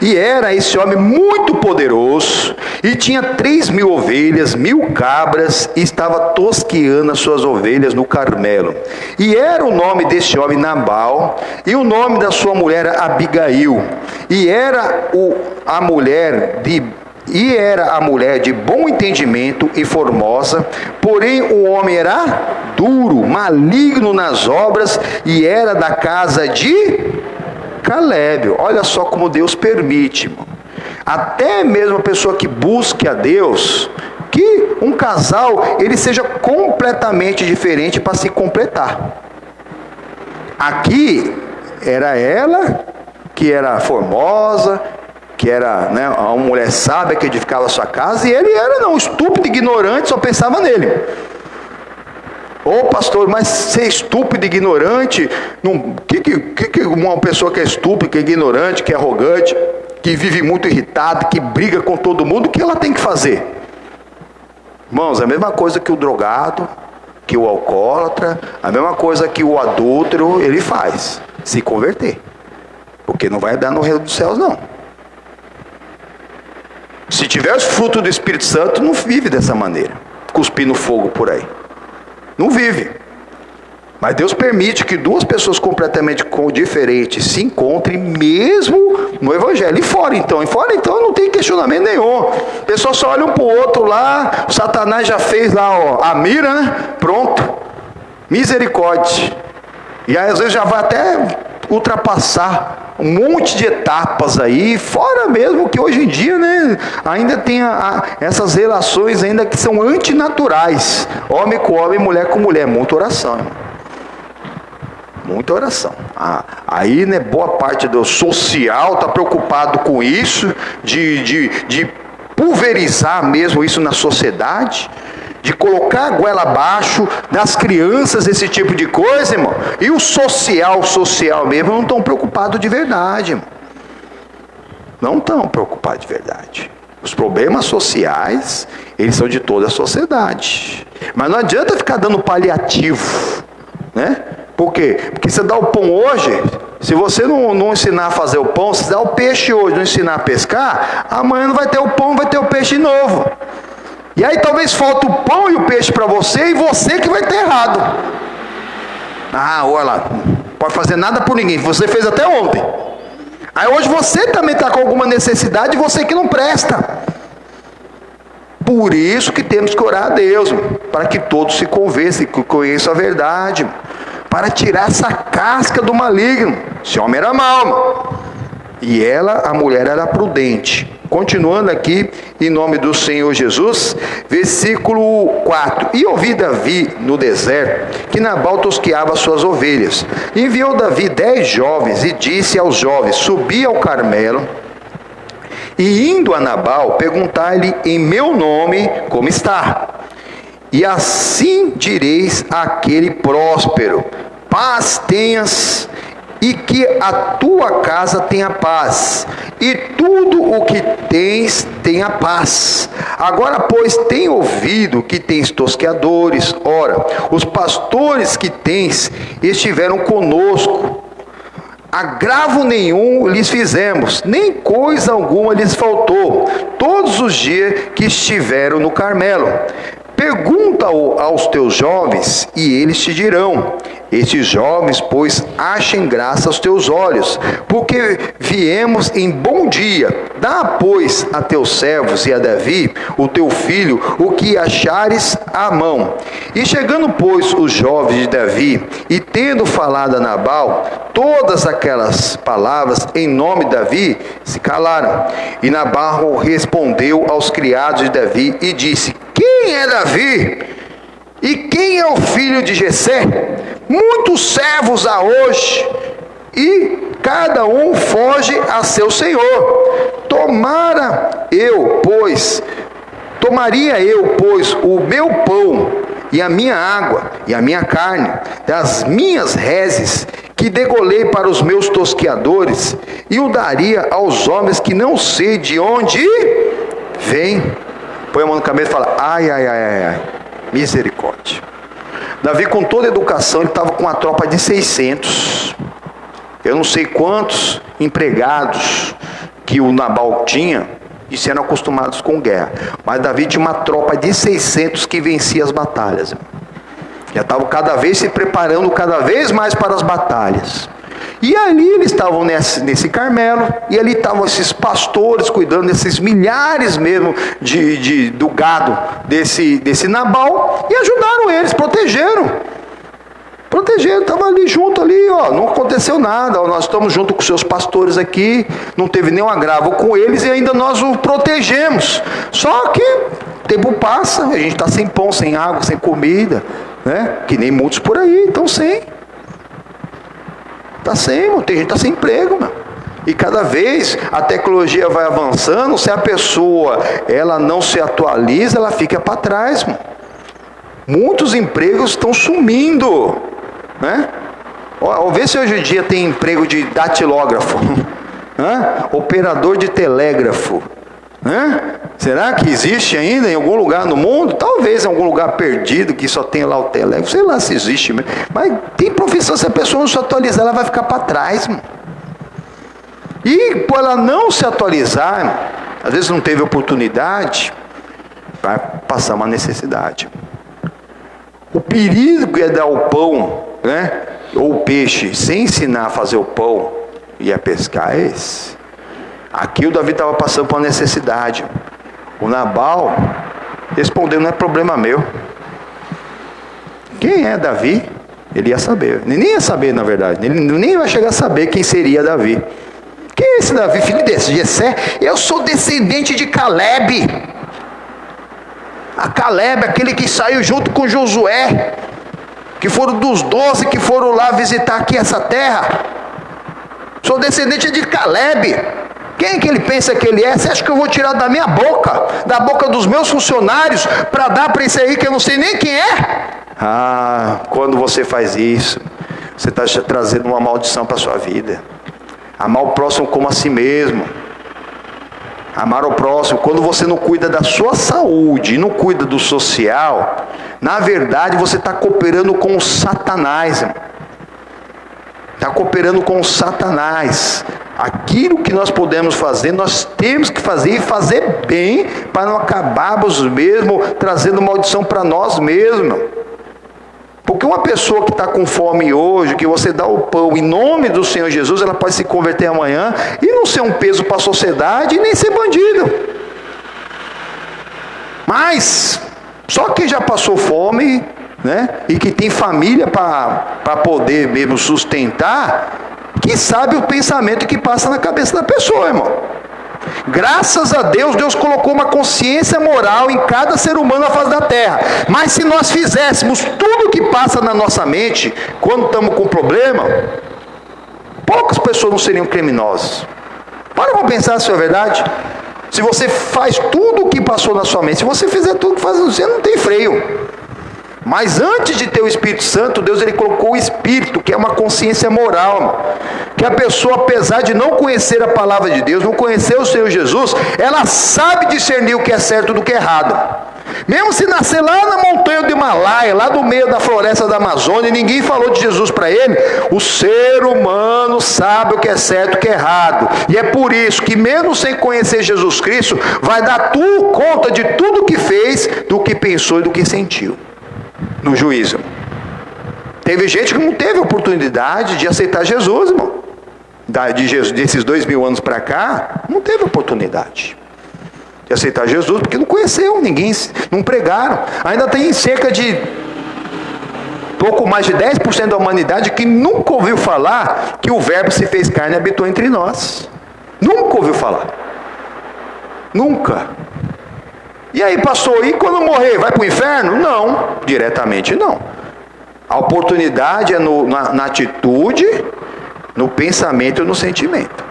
e era esse homem muito poderoso, e tinha 3.000 ovelhas, 1.000 cabras, e estava tosqueando as suas ovelhas no Carmelo. E era o nome desse homem Nabal, e o nome da sua mulher era Abigail, e era a mulher de bom entendimento e formosa, porém o homem era duro, maligno nas obras, e era da casa de Calebe. Olha só como Deus permite, irmão. Até mesmo a pessoa que busque a Deus, que um casal ele seja completamente diferente para se completar. Aqui era ela que era formosa, que era, né, uma mulher sábia que edificava a sua casa, e ele era estúpido, ignorante, só pensava nele. Ô pastor, mas ser estúpido e ignorante, que uma pessoa que é estúpida, que é ignorante, que é arrogante, que vive muito irritado, que briga com todo mundo, o que ela tem que fazer? Irmãos, é a mesma coisa que o drogado, que o alcoólatra, a mesma coisa que o adúltero, ele faz, se converter. Porque não vai dar no reino dos céus, não. Se tiver os frutos do Espírito Santo, não vive dessa maneira, cuspindo fogo por aí. Não vive. Mas Deus permite que 2 pessoas completamente diferentes se encontrem mesmo no Evangelho. E fora então não tem questionamento nenhum. O pessoal só olha um para o outro lá, o Satanás já fez lá a mira, né? Pronto. Misericórdia. E aí às vezes já vai até ultrapassar um monte de etapas aí, fora mesmo que hoje em dia, né, ainda tem essas relações ainda que são antinaturais, homem com homem, mulher com mulher. Muita oração, irmão. Muita oração. Aí, né, boa parte do social está preocupado com isso, de pulverizar mesmo isso na sociedade, de colocar a goela abaixo das crianças, esse tipo de coisa, irmão. E o social mesmo, não estão preocupados de verdade, irmão. Não estão preocupados de verdade. Os problemas sociais, eles são de toda a sociedade. Mas não adianta ficar dando paliativo, né? Por quê? Porque você dá o pão hoje, se você não ensinar a fazer o pão, se dá o peixe hoje, não ensinar a pescar, amanhã não vai ter o pão, vai ter o peixe novo. E aí talvez falte o pão e o peixe para você, e você que vai ter errado. Olha lá, não pode fazer nada por ninguém, você fez até ontem. Aí hoje você também está com alguma necessidade, você que não presta. Por isso que temos que orar a Deus, para que todos se convençam, que conheçam a verdade, para tirar essa casca do maligno. Esse homem era mau, e a mulher era prudente. Continuando aqui, em nome do Senhor Jesus, versículo 4. E ouvi Davi no deserto, que Nabal tosqueava suas ovelhas. Enviou Davi 10 jovens, e disse aos jovens: subi ao Carmelo, e indo a Nabal, perguntar-lhe em meu nome como está. E assim direis àquele próspero: paz tenhas, e que a tua casa tenha paz. e tudo o que tens, tenha paz. Agora, pois, tem ouvido que tens tosqueadores. Ora, os pastores que tens estiveram conosco. Agravo nenhum lhes fizemos, nem coisa alguma lhes faltou, todos os dias que estiveram no Carmelo. Pergunta-o aos teus jovens, e eles te dirão. Estes jovens, pois, achem graça aos teus olhos, porque viemos em bom dia. Dá, pois, a teus servos e a Davi, o teu filho, o que achares à mão. E chegando, pois, os jovens de Davi, e tendo falado a Nabal todas aquelas palavras em nome de Davi, se calaram. E Nabal respondeu aos criados de Davi e disse: quem é Davi? E quem é o filho de Jessé? Muitos servos há hoje, e cada um foge a seu senhor. Tomaria eu, pois, o meu pão, e a minha água, e a minha carne, das minhas reses, que degolei para os meus tosqueadores, e o daria aos homens que não sei de onde vêm. Põe a mão no cabeça e fala: ai, ai, ai, ai, ai, misericórdia. Davi, com toda a educação, ele estava com uma tropa de 600. Eu não sei quantos empregados que o Nabal tinha, e eram acostumados com guerra. Mas Davi tinha uma tropa de 600 que vencia as batalhas. Já estavam cada vez se preparando cada vez mais para as batalhas. E ali eles estavam nesse Carmelo, e ali estavam esses pastores cuidando desses milhares mesmo do gado desse Nabal, e ajudaram eles, protegeram, estavam ali junto ali, ó, não aconteceu nada, ó, nós estamos junto com seus pastores aqui, não teve nenhum agravo com eles, e ainda nós o protegemos. Só que o tempo passa, a gente está sem pão, sem água, sem comida, né? Que nem muitos por aí, estão sem. Está sem, mano. Tem gente que está sem emprego, mano. E cada vez a tecnologia vai avançando, se a pessoa ela não se atualiza, ela fica para trás, mano. Muitos empregos estão sumindo, né? Vê se hoje em dia tem emprego de datilógrafo, operador de telégrafo, será que existe ainda em algum lugar no mundo? Talvez em algum lugar perdido que só tem lá o telégrafo, sei lá se existe mesmo. Mas tem profissão, se a pessoa não se atualizar, ela vai ficar para trás, mano. E por ela não se atualizar, às vezes não teve oportunidade, vai passar uma necessidade. O perigo é dar o pão, né, ou o peixe, sem ensinar a fazer o pão e a pescar, é esse. Aqui o Davi estava passando por uma necessidade. O Nabal respondeu: não é problema meu. Quem é Davi? Ele ia saber. Ele nem ia saber, na verdade. Ele nem vai chegar a saber quem seria Davi. Quem é esse Davi, filho desse Jessé? Eu sou descendente de Caleb. A Caleb, aquele que saiu junto com Josué, que foram dos 12 que foram lá visitar aqui essa terra. Sou descendente de Caleb. Quem que ele pensa que ele é? Você acha que eu vou tirar da minha boca, da boca dos meus funcionários, para dar para esse aí que eu não sei nem quem é? Quando você faz isso, você está trazendo uma maldição para a sua vida. Amar o próximo como a si mesmo. Amar o próximo. Quando você não cuida da sua saúde e não cuida do social, na verdade você está cooperando com o Satanás. Está cooperando com o Satanás. Aquilo que nós podemos fazer, nós temos que fazer, e fazer bem, para não acabarmos mesmo trazendo maldição para nós mesmos. Porque uma pessoa que está com fome hoje, que você dá o pão em nome do Senhor Jesus, ela pode se converter amanhã e não ser um peso para a sociedade e nem ser bandido. Mas só quem já passou fome, né, e que tem família para poder mesmo sustentar, que sabe o pensamento que passa na cabeça da pessoa, irmão. Graças a Deus, Deus colocou uma consciência moral em cada ser humano na face da terra. Mas se nós fizéssemos tudo o que passa na nossa mente, quando estamos com problema, poucas pessoas não seriam criminosas. Para pensar se é verdade. Se você faz tudo o que passou na sua mente, se você fizer tudo que faz, você não tem freio. Mas antes de ter o Espírito Santo, Deus ele colocou o Espírito, que é uma consciência moral, irmão. Que a pessoa, apesar de não conhecer a palavra de Deus, não conhecer o Senhor Jesus, ela sabe discernir o que é certo do que é errado. Mesmo se nascer lá na montanha do Himalaia, lá no meio da floresta da Amazônia, e ninguém falou de Jesus para ele, o ser humano sabe o que é certo e o que é errado. E é por isso que mesmo sem conhecer Jesus Cristo, vai dar conta de tudo que fez, do que pensou e do que sentiu no juízo. Teve gente que não teve oportunidade de aceitar Jesus, irmão. Desses 2000 anos para cá, não teve oportunidade de aceitar Jesus, porque não conheceu, não pregaram. Ainda tem cerca de pouco mais de 10% da humanidade que nunca ouviu falar que o Verbo se fez carne e habitou entre nós. Nunca ouviu falar. Nunca. E aí, pastor, e quando morrer, vai para o inferno? Não, diretamente não. A oportunidade é na atitude, no pensamento e no sentimento.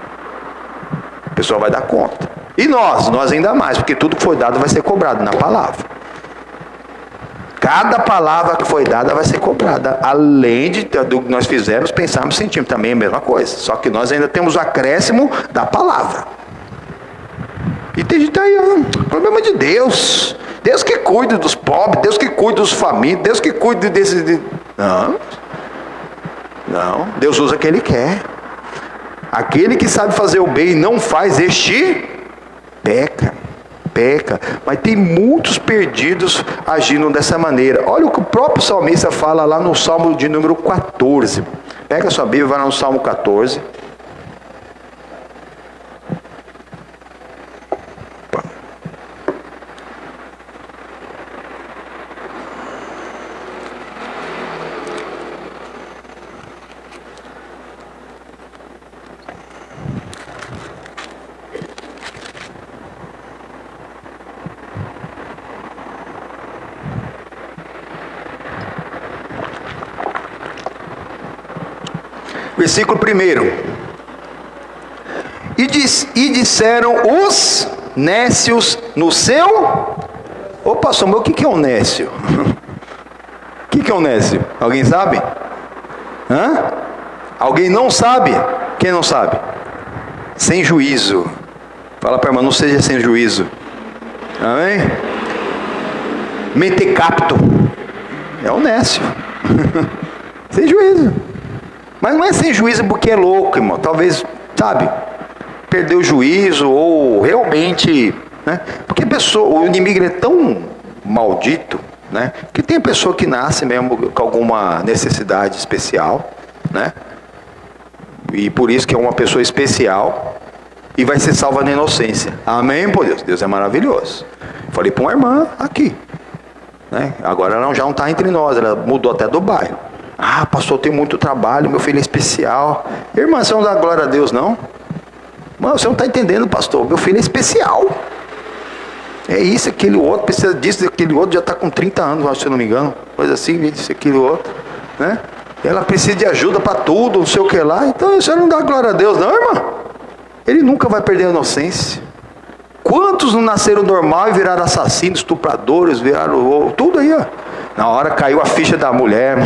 A pessoa vai dar conta. E nós ainda mais, porque tudo que foi dado vai ser cobrado na palavra. Cada palavra que foi dada vai ser cobrada. Além do que nós fizemos, pensarmos e sentimos. Também é a mesma coisa. Só que nós ainda temos o acréscimo da palavra. E tem gente aí, problema de Deus. Deus que cuida dos pobres, Deus que cuida dos famintos, Deus que cuida desses... Não, Deus usa quem Ele quer. Aquele que sabe fazer o bem e não faz, este peca. Mas tem muitos perdidos agindo dessa maneira. Olha o que o próprio salmista fala lá no Salmo de número 14. Pega a sua Bíblia e vai lá no Salmo 14. Versículo 1. E disseram os nécios no seu... Ô pastor, mas o que é um nécio? O que é um nécio? Alguém sabe? Alguém não sabe? Quem não sabe? Sem juízo. Fala para a irmã, não seja sem juízo. Amém? Mentecapto. É um nécio. Sem juízo. Mas não é sem juízo porque é louco, irmão. Talvez, perdeu o juízo ou realmente... Porque o inimigo é tão maldito, que tem pessoa que nasce mesmo com alguma necessidade especial, e por isso que é uma pessoa especial e vai ser salva na inocência. Amém, por Deus? Deus é maravilhoso. Falei para uma irmã aqui, agora ela já não está entre nós, ela mudou até do bairro. Pastor, eu tenho muito trabalho, meu filho é especial. Irmã, você não dá glória a Deus, não? Mano, você não está entendendo, pastor, meu filho é especial. É isso, aquele outro, precisa disso, aquele outro já está com 30 anos, se eu não me engano. Coisa assim, isso, aquele outro, Ela precisa de ajuda para tudo, não sei o que lá. Então, você não dá glória a Deus, não, irmã? Ele nunca vai perder a inocência. Quantos não nasceram normal e viraram assassinos, estupradores, viraram tudo aí, ó. Na hora caiu a ficha da mulher.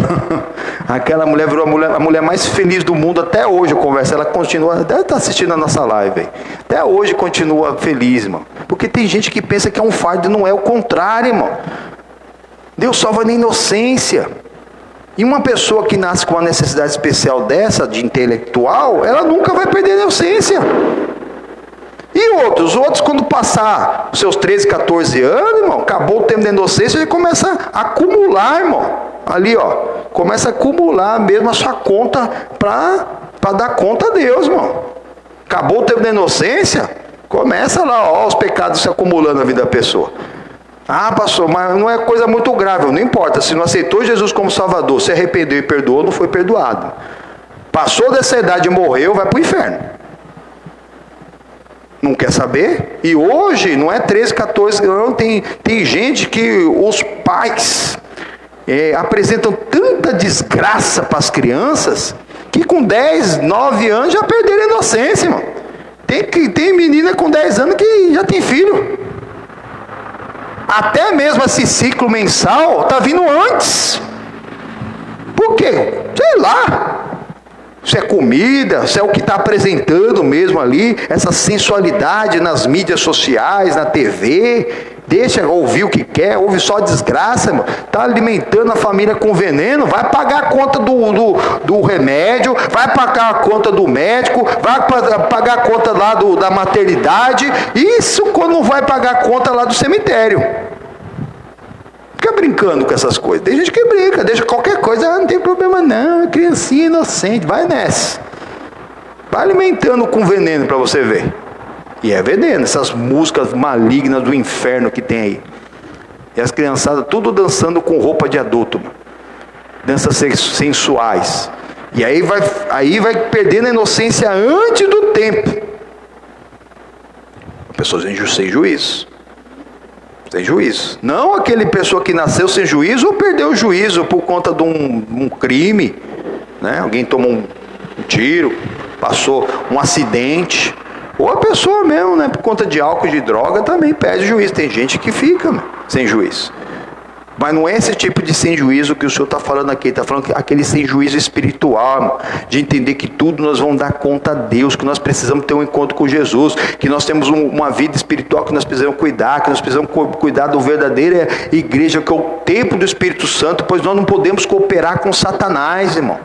Aquela mulher virou a mulher mais feliz do mundo até hoje. Eu converso, ela continua, deve estar assistindo a nossa live aí. Até hoje continua feliz, irmão. Porque tem gente que pensa que é um fardo e não é o contrário, irmão. Deus salva na inocência. E uma pessoa que nasce com uma necessidade especial dessa, de intelectual, ela nunca vai perder a inocência. E outros quando passar os seus 13, 14 anos, irmão, acabou o tempo da inocência, ele começa a acumular, irmão. Ali, começa a acumular mesmo a sua conta para dar conta a Deus, irmão. Acabou o tempo da inocência, começa lá, os pecados se acumulando na vida da pessoa. Pastor, mas não é coisa muito grave, não importa. Se não aceitou Jesus como Salvador, se arrependeu e perdoou, não foi perdoado. Passou dessa idade e morreu, vai para o inferno. Não quer saber? E hoje, não é 13, 14 anos, tem gente que os pais apresentam tanta desgraça para as crianças, que com 10, 9 anos já perderam a inocência, irmão. Tem menina com 10 anos que já tem filho. Até mesmo esse ciclo mensal está vindo antes. antes. Por quê? Sei lá. Se é comida, se é o que está apresentando mesmo ali, essa sensualidade nas mídias sociais, na TV, deixa ouvir o que quer, ouve só desgraça, está alimentando a família com veneno, vai pagar a conta do remédio, vai pagar a conta do médico, vai pagar a conta lá da maternidade, isso quando não vai pagar a conta lá do cemitério. Fica brincando com essas coisas. Tem gente que brinca, deixa qualquer coisa, não tem problema não, é criancinha inocente, vai nessa. Vai alimentando com veneno para você ver. E é veneno, essas músicas malignas do inferno que tem aí. E as criançadas tudo dançando com roupa de adulto, danças sensuais. E aí vai perdendo a inocência antes do tempo. Pessoas sem juízo. Sem juízo. Não aquele pessoa que nasceu sem juízo ou perdeu o juízo por conta de um crime, né? Alguém tomou um tiro, passou um acidente, ou a pessoa mesmo, né? Por conta de álcool e de droga também perde o juízo. Tem gente que fica sem juízo. Mas não é esse tipo de sem juízo que o Senhor está falando aqui. Está falando aquele sem juízo espiritual, de entender que tudo nós vamos dar conta a Deus, que nós precisamos ter um encontro com Jesus, que nós temos uma vida espiritual que nós precisamos cuidar, que nós precisamos cuidar da verdadeira igreja, que é o templo do Espírito Santo, pois nós não podemos cooperar com Satanás, irmão.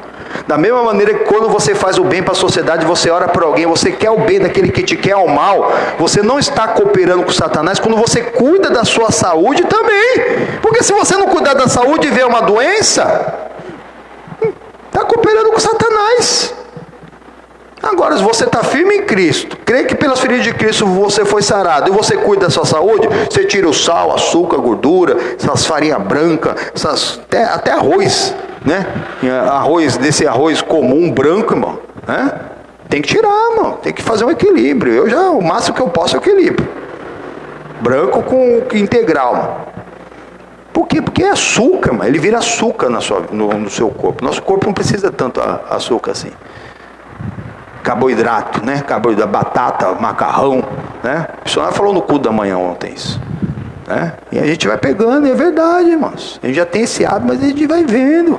Da mesma maneira que quando você faz o bem para a sociedade, você ora por alguém, você quer o bem daquele que te quer o mal, você não está cooperando com Satanás quando você cuida da sua saúde também. Porque se você não cuidar da saúde e vê uma doença, está cooperando com Satanás. Agora, se você está firme em Cristo, crê que pelas feridas de Cristo você foi sarado, e você cuida da sua saúde, você tira o sal, açúcar, gordura, essas farinhas brancas, até arroz, né? Desse arroz comum, branco, irmão, né? Tem que tirar, irmão, tem que fazer um equilíbrio. O máximo que eu posso é o equilíbrio. Branco com integral, irmão. Por quê? Porque é açúcar, irmão. Ele vira açúcar no seu corpo. Nosso corpo não precisa tanto açúcar assim. Carboidrato, né? Carboidrato, batata, macarrão, né? O senhor falou no culto da manhã ontem isso, né? E a gente vai pegando, e é verdade, irmãos. A gente já tem esse hábito, mas a gente vai vendo.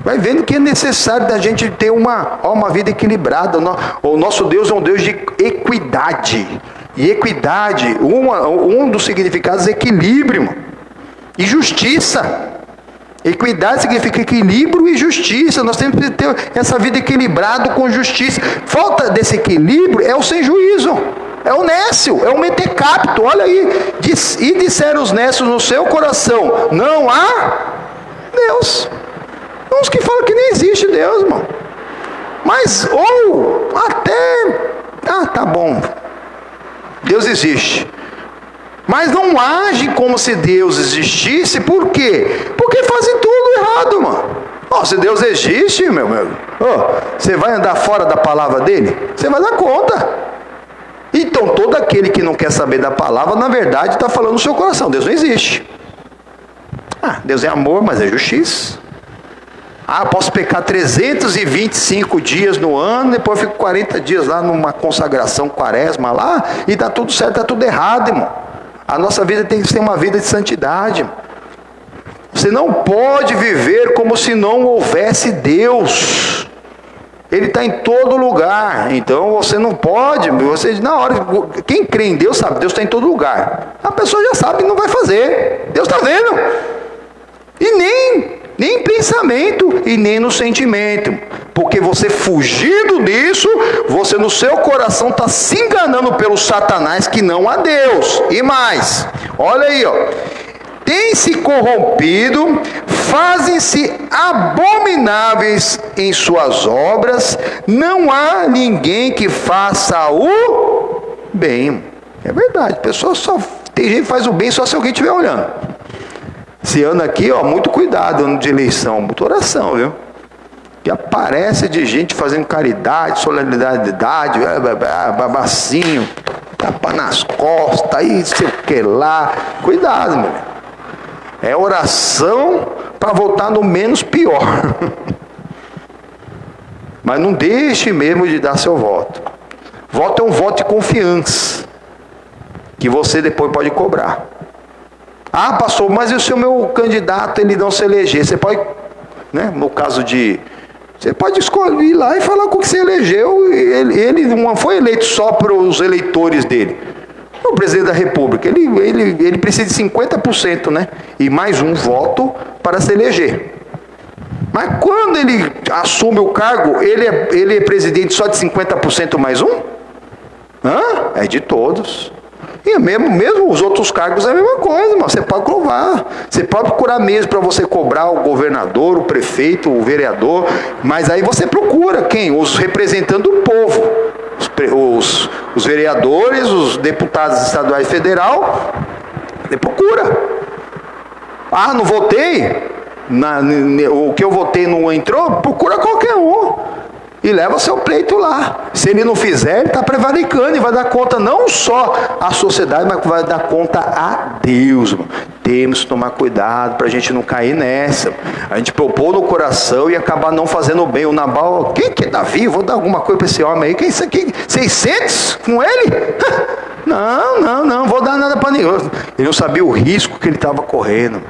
Vai vendo que é necessário da gente ter uma vida equilibrada. O nosso Deus é um Deus de equidade. E equidade, um dos significados é equilíbrio, irmão. E justiça. Equidade significa equilíbrio e justiça. Nós temos que ter essa vida equilibrada com justiça. Falta desse equilíbrio é o sem juízo, é o nécio, é o mentecapto. Olha aí, e disseram os nécios no seu coração: não há Deus. Uns que falam que nem existe Deus, irmão. Mas, ou até, tá bom, Deus existe, mas não age como se Deus existisse. Por quê? Porque fazem tudo errado, mano. Se Deus existe, meu você vai andar fora da palavra dele? Você vai dar conta. Então todo aquele que não quer saber da palavra, na verdade está falando no seu coração: Deus não existe. Deus é amor, mas é justiça. Posso pecar 325 dias no ano, depois eu fico 40 dias lá numa consagração quaresma lá, e dá tudo certo, dá tudo errado, irmão. A nossa vida tem que ser uma vida de santidade. Você não pode viver como se não houvesse Deus. Ele está em todo lugar. Então você não pode, na hora, quem crê em Deus sabe, Deus está em todo lugar. A pessoa já sabe e não vai fazer. Deus está vendo. E nem em pensamento e nem no sentimento. Porque você fugindo disso, você no seu coração está se enganando pelo Satanás, que não há Deus. E mais, olha aí, tem se corrompido, fazem-se abomináveis em suas obras, não há ninguém que faça o bem. É verdade, pessoa tem gente que faz o bem só se alguém estiver olhando. Esse ano aqui, muito cuidado, ano de eleição, muita oração, viu? Que aparece de gente fazendo caridade, solidariedade, babacinho, tapa nas costas, aí sei o que lá. Cuidado, meu irmão. É oração para voltar no menos pior. Mas não deixe mesmo de dar seu voto. Voto é um voto de confiança, que você depois pode cobrar. Ah, pastor, mas e se o meu candidato ele não se eleger? Você pode, né, no caso de... Você pode escolher ir lá e falar com o que você elegeu. Ele não foi eleito só para os eleitores dele. O presidente da República, ele precisa de 50%, né? E mais um voto para se eleger. Mas quando ele assume o cargo, ele é presidente só de 50% mais um? É de todos. E mesmo os outros cargos é a mesma coisa, mas você pode provar. Você pode procurar mesmo para você cobrar o governador, o prefeito, o vereador, mas aí você procura quem? Os representantes do povo. Os vereadores, os deputados estaduais e federal, você procura. Ah, não votei? O que eu votei não entrou? Procura qualquer um. E leva seu pleito lá. Se ele não fizer, ele está prevaricando e vai dar conta não só à sociedade, mas vai dar conta a Deus. Mano. Temos que tomar cuidado para a gente não cair nessa. A gente propor no coração e acabar não fazendo bem. O Nabal, quem que é Davi? Vou dar alguma coisa para esse homem aí. Quem é isso aqui? 600 com ele? Não vou dar nada para nenhum. Ele não sabia o risco que ele estava correndo.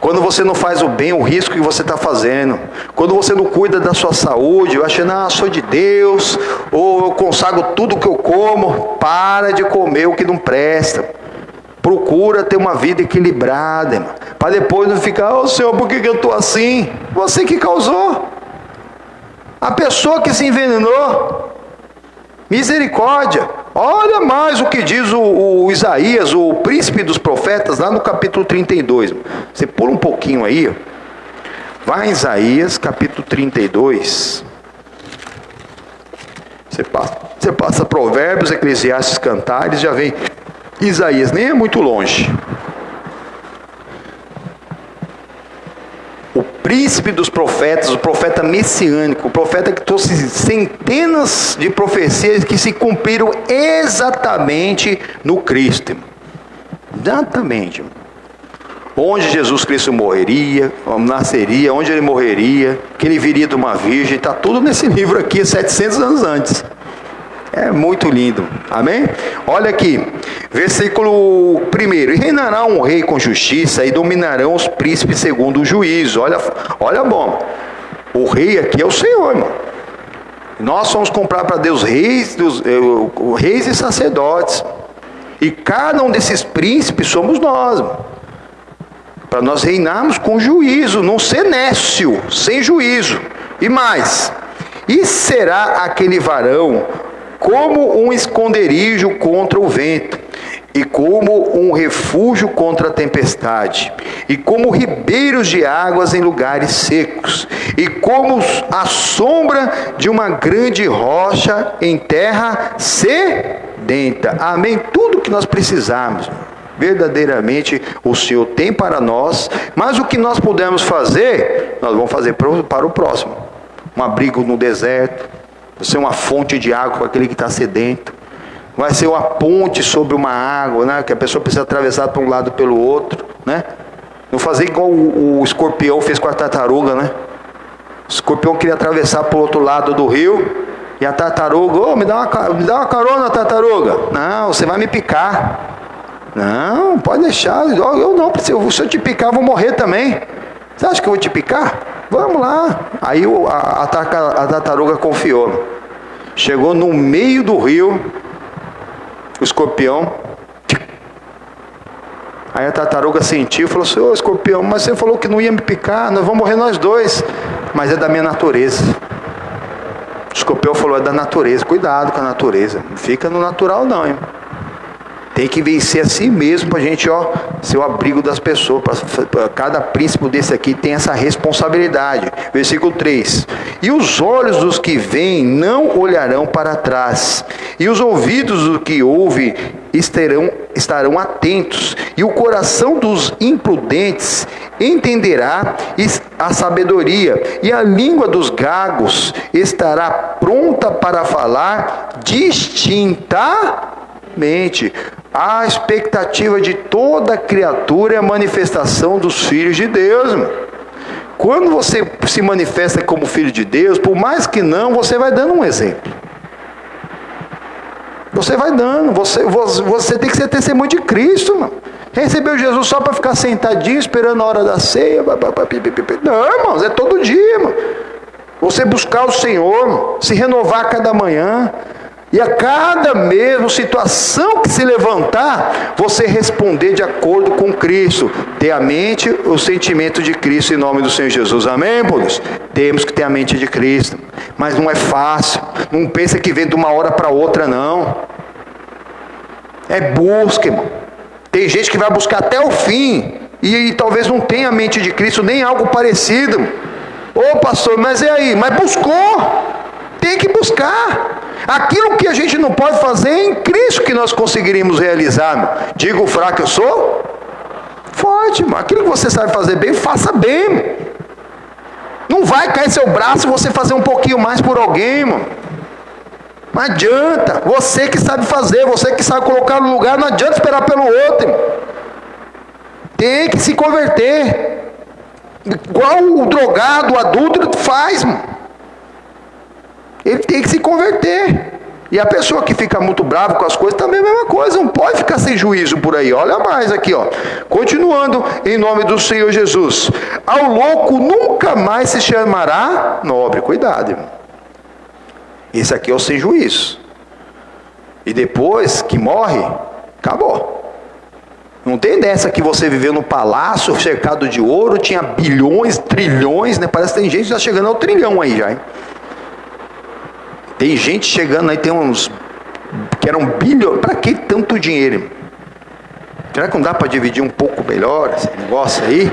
Quando você não faz o bem, o risco que você está fazendo. Quando você não cuida da sua saúde, eu acho, sou de Deus, ou eu consagro tudo que eu como. Para de comer o que não presta. Procura ter uma vida equilibrada, irmão. Para depois não ficar, Senhor, por que eu estou assim? Você que causou. A pessoa que se envenenou. Misericórdia. Olha mais o que diz o Isaías, o príncipe dos profetas, lá no capítulo 32. Você pula um pouquinho aí. Vai em Isaías, capítulo 32. Você passa Provérbios, Eclesiastes, Cantares, já vem Isaías, nem é muito longe. O príncipe dos profetas, o profeta messiânico, o profeta que trouxe centenas de profecias que se cumpriram exatamente no Cristo. Exatamente. Onde Jesus Cristo morreria, nasceria, onde ele morreria, que ele viria de uma virgem, está tudo nesse livro aqui, 700 anos antes. É muito lindo, amém? Olha aqui, versículo 1: e reinará um rei com justiça, e dominarão os príncipes segundo o juízo. Olha bom, o rei aqui é o Senhor, irmão. Nós vamos comprar para Deus reis e sacerdotes, e cada um desses príncipes somos nós, para nós reinarmos com juízo, não ser nécio, sem juízo. E mais, e será aquele varão como um esconderijo contra o vento, e como um refúgio contra a tempestade, e como ribeiros de águas em lugares secos, e como a sombra de uma grande rocha em terra sedenta. Amém? Tudo que nós precisamos, verdadeiramente o Senhor tem para nós, mas o que nós pudermos fazer, nós vamos fazer para o próximo. Um abrigo no deserto, vai ser uma fonte de água para aquele que está sedento, vai ser uma ponte sobre uma água, né, que a pessoa precisa atravessar para um lado e pelo outro, né? Não fazer igual o escorpião fez com a tartaruga, né? O escorpião queria atravessar para o outro lado do rio, e a tartaruga, me dá uma carona, tartaruga. Não, você vai me picar. Não, pode deixar, eu não, se eu te picar eu vou morrer também. Você acha que eu vou te picar? Vamos lá. Aí a tartaruga confiou. Chegou no meio do rio, o escorpião. Aí a tartaruga sentiu e falou assim: ô escorpião, mas você falou que não ia me picar, nós vamos morrer nós dois. Mas é da minha natureza. O escorpião falou: é da natureza, cuidado com a natureza. Não fica no natural não, hein? Tem que vencer a si mesmo para a gente, ser o abrigo das pessoas. Pra cada príncipe desse aqui tem essa responsabilidade. Versículo 3: e os olhos dos que veem não olharão para trás, e os ouvidos do que ouvem estarão atentos, e o coração dos imprudentes entenderá a sabedoria, e a língua dos gagos estará pronta para falar distintamente. A expectativa de toda criatura é a manifestação dos filhos de Deus, irmão. Quando você se manifesta como filho de Deus, por mais que não, você vai dando um exemplo. Você vai dando, você tem que ser testemunho de Cristo, irmão. Recebeu Jesus só para ficar sentadinho, esperando a hora da ceia? Não, irmãos, é todo dia, irmão. Você buscar o Senhor, se renovar a cada manhã, e a cada mesmo situação que se levantar, você responder de acordo com Cristo. Ter a mente, o sentimento de Cristo em nome do Senhor Jesus. Amém, pois? Temos que ter a mente de Cristo. Mas não é fácil. Não pensa que vem de uma hora para outra, não. É busca, irmão. Tem gente que vai buscar até o fim, e talvez não tenha a mente de Cristo, nem algo parecido. Ô pastor, mas é aí? Mas buscou. Tem que buscar. Aquilo que a gente não pode fazer é em Cristo que nós conseguiríamos realizar, meu. Digo fraco eu sou forte, irmão. Aquilo que você sabe fazer bem, faça bem, meu. Não vai cair seu braço você fazer um pouquinho mais por alguém, irmão. Não adianta. Você que sabe fazer, você que sabe colocar no lugar, não adianta esperar pelo outro, irmão. Tem que se converter. Igual o drogado, o adúltero faz, irmão. Ele tem que se converter. E a pessoa que fica muito brava com as coisas também é a mesma coisa. Não pode ficar sem juízo por aí. Olha mais aqui, ó. Continuando em nome do Senhor Jesus. Ao louco nunca mais se chamará nobre. Cuidado, irmão. Esse aqui é o sem juízo. E depois que morre, acabou. Não tem dessa que você viveu no palácio cercado de ouro, tinha bilhões, trilhões, né? Parece que tem gente já chegando ao trilhão aí já, hein? Tem gente chegando aí, tem uns que eram bilhões. Para que tanto dinheiro? Será que não dá para dividir um pouco melhor esse negócio aí?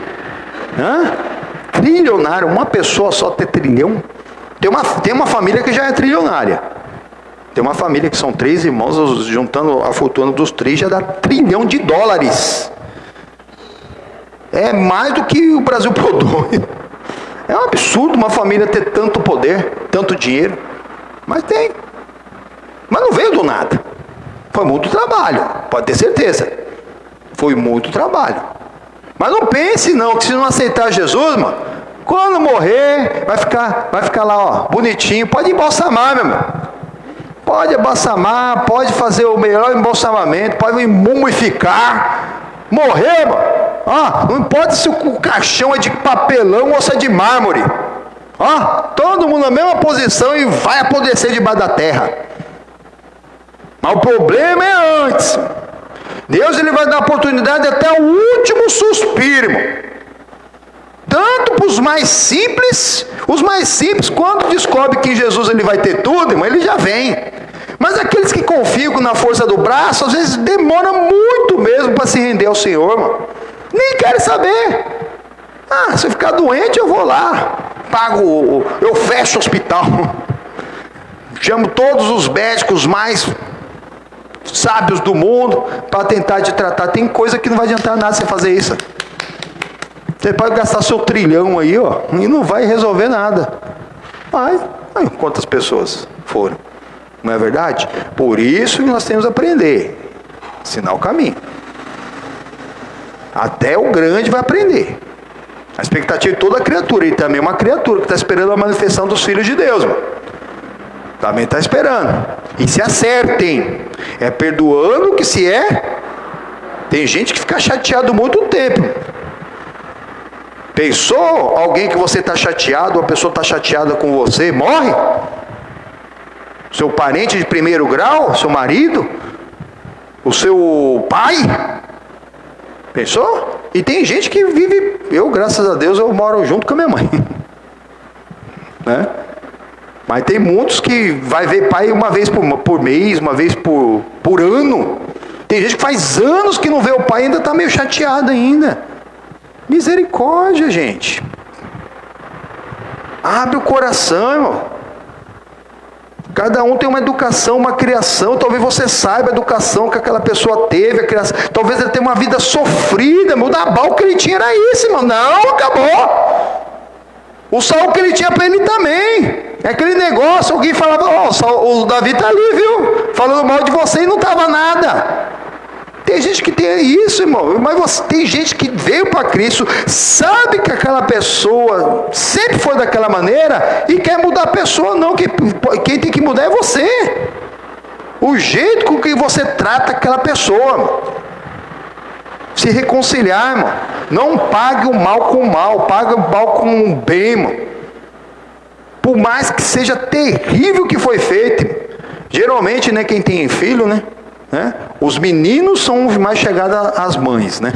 Hã? Trilionário, uma pessoa só ter trilhão? Tem uma família que já é trilionária. Tem uma família que são 3 irmãos, juntando a fortuna dos 3, já dá $1 trilhão. É mais do que o Brasil produz. É um absurdo uma família ter tanto poder, tanto dinheiro. Mas tem. Mas não veio do nada. Foi muito trabalho, pode ter certeza. Foi muito trabalho. Mas não pense não, que se não aceitar Jesus, mano, quando morrer, vai ficar lá, ó, bonitinho. Pode embalsamar, meu irmão. Pode embalsamar, pode fazer o melhor embalsamamento, pode mumificar. Morrer, mano. Não importa se o caixão é de papelão ou se é de mármore. Todo mundo na mesma posição e vai apodrecer debaixo da terra. Mas o problema é antes. Deus ele vai dar oportunidade até o último suspiro, irmão. Tanto para os mais simples, quando descobre que em Jesus ele vai ter tudo, irmão, ele já vem. Mas aqueles que confiam na força do braço, às vezes demora muito mesmo para se render ao Senhor, irmão. Nem querem saber. Se eu ficar doente, eu vou lá. Eu fecho o hospital. Chamo todos os médicos mais sábios do mundo para tentar te tratar. Tem coisa que não vai adiantar nada você fazer isso. Você pode gastar seu $1 trilhão aí, ó, e não vai resolver nada. Mas quantas pessoas foram? Não é verdade? Por isso que nós temos que aprender. Ensinar o caminho. Até o grande vai aprender. A expectativa de toda criatura, e também uma criatura que está esperando a manifestação dos filhos de Deus, mano. Também está esperando. E se acertem. É perdoando que se é. Tem gente que fica chateado muito tempo. Pensou alguém que você está chateado, uma pessoa está chateada com você, morre? Seu parente de primeiro grau, seu marido, o seu pai? Pensou? E tem gente que vive, graças a Deus, eu moro junto com a minha mãe. Né? Mas tem muitos que vai ver pai uma vez por mês, uma vez por ano. Tem gente que faz anos que não vê o pai e ainda está meio chateado ainda. Misericórdia, gente. Abre o coração, irmão. Cada um tem uma educação, uma criação. Talvez você saiba a educação que aquela pessoa teve, a criação. Talvez ele tenha uma vida sofrida. O Nabal que ele tinha era isso, irmão. Não, acabou. O Saul que ele tinha para ele também. É aquele negócio, alguém falava, o Davi está ali, viu? Falando mal de você e não estava nada. Tem gente que tem isso, irmão. Mas tem gente que veio para Cristo, sabe que aquela pessoa sempre foi daquela maneira e quer mudar a pessoa. Não, quem tem que mudar é você. O jeito com que você trata aquela pessoa. Se reconciliar, irmão. Não pague o mal com o mal, pague o mal com o bem, irmão. Por mais que seja terrível o que foi feito. Geralmente, né, quem tem filho, né? Os meninos são os mais chegados às mães, né?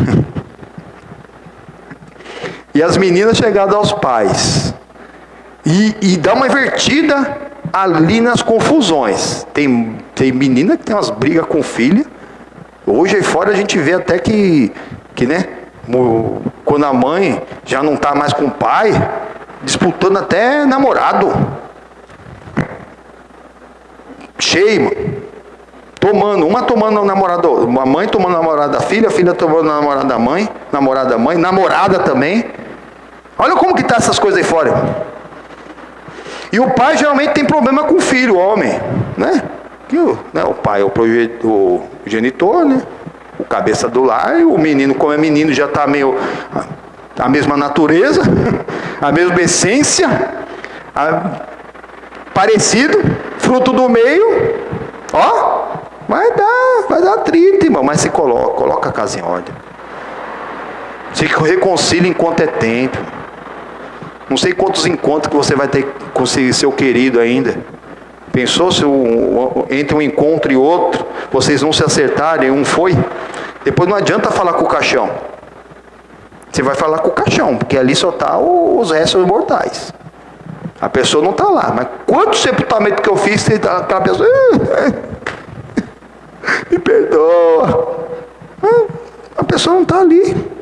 E as meninas chegadas aos pais. E dá uma invertida ali nas confusões. Tem menina que tem umas brigas com filha. Hoje aí fora a gente vê até que né, quando a mãe já não está mais com o pai, disputando até namorado. Cheio, mano. Uma tomando o namorado, uma mãe tomando o namorado da filha, a filha tomando o namorado da mãe, namorada também. Olha como que tá essas coisas aí fora, irmão. E o pai geralmente tem problema com o filho, o homem, né? O pai é o genitor, né? O cabeça do lar, e o menino, como é menino, já está meio a mesma natureza, a mesma essência, parecido, fruto do meio, ó, vai dar atrito, irmão, mas se coloca a casa em ordem. Se reconcilia enquanto é tempo. Não sei quantos encontros que você vai ter com seu querido ainda. Pensou se entre um encontro e outro, vocês não se acertarem, um foi? Depois não adianta falar com o caixão. Você vai falar com o caixão, porque ali só está os restos mortais. A pessoa não está lá. Mas quanto sepultamento que eu fiz, aquela pessoa... me perdoa. A pessoa não está ali.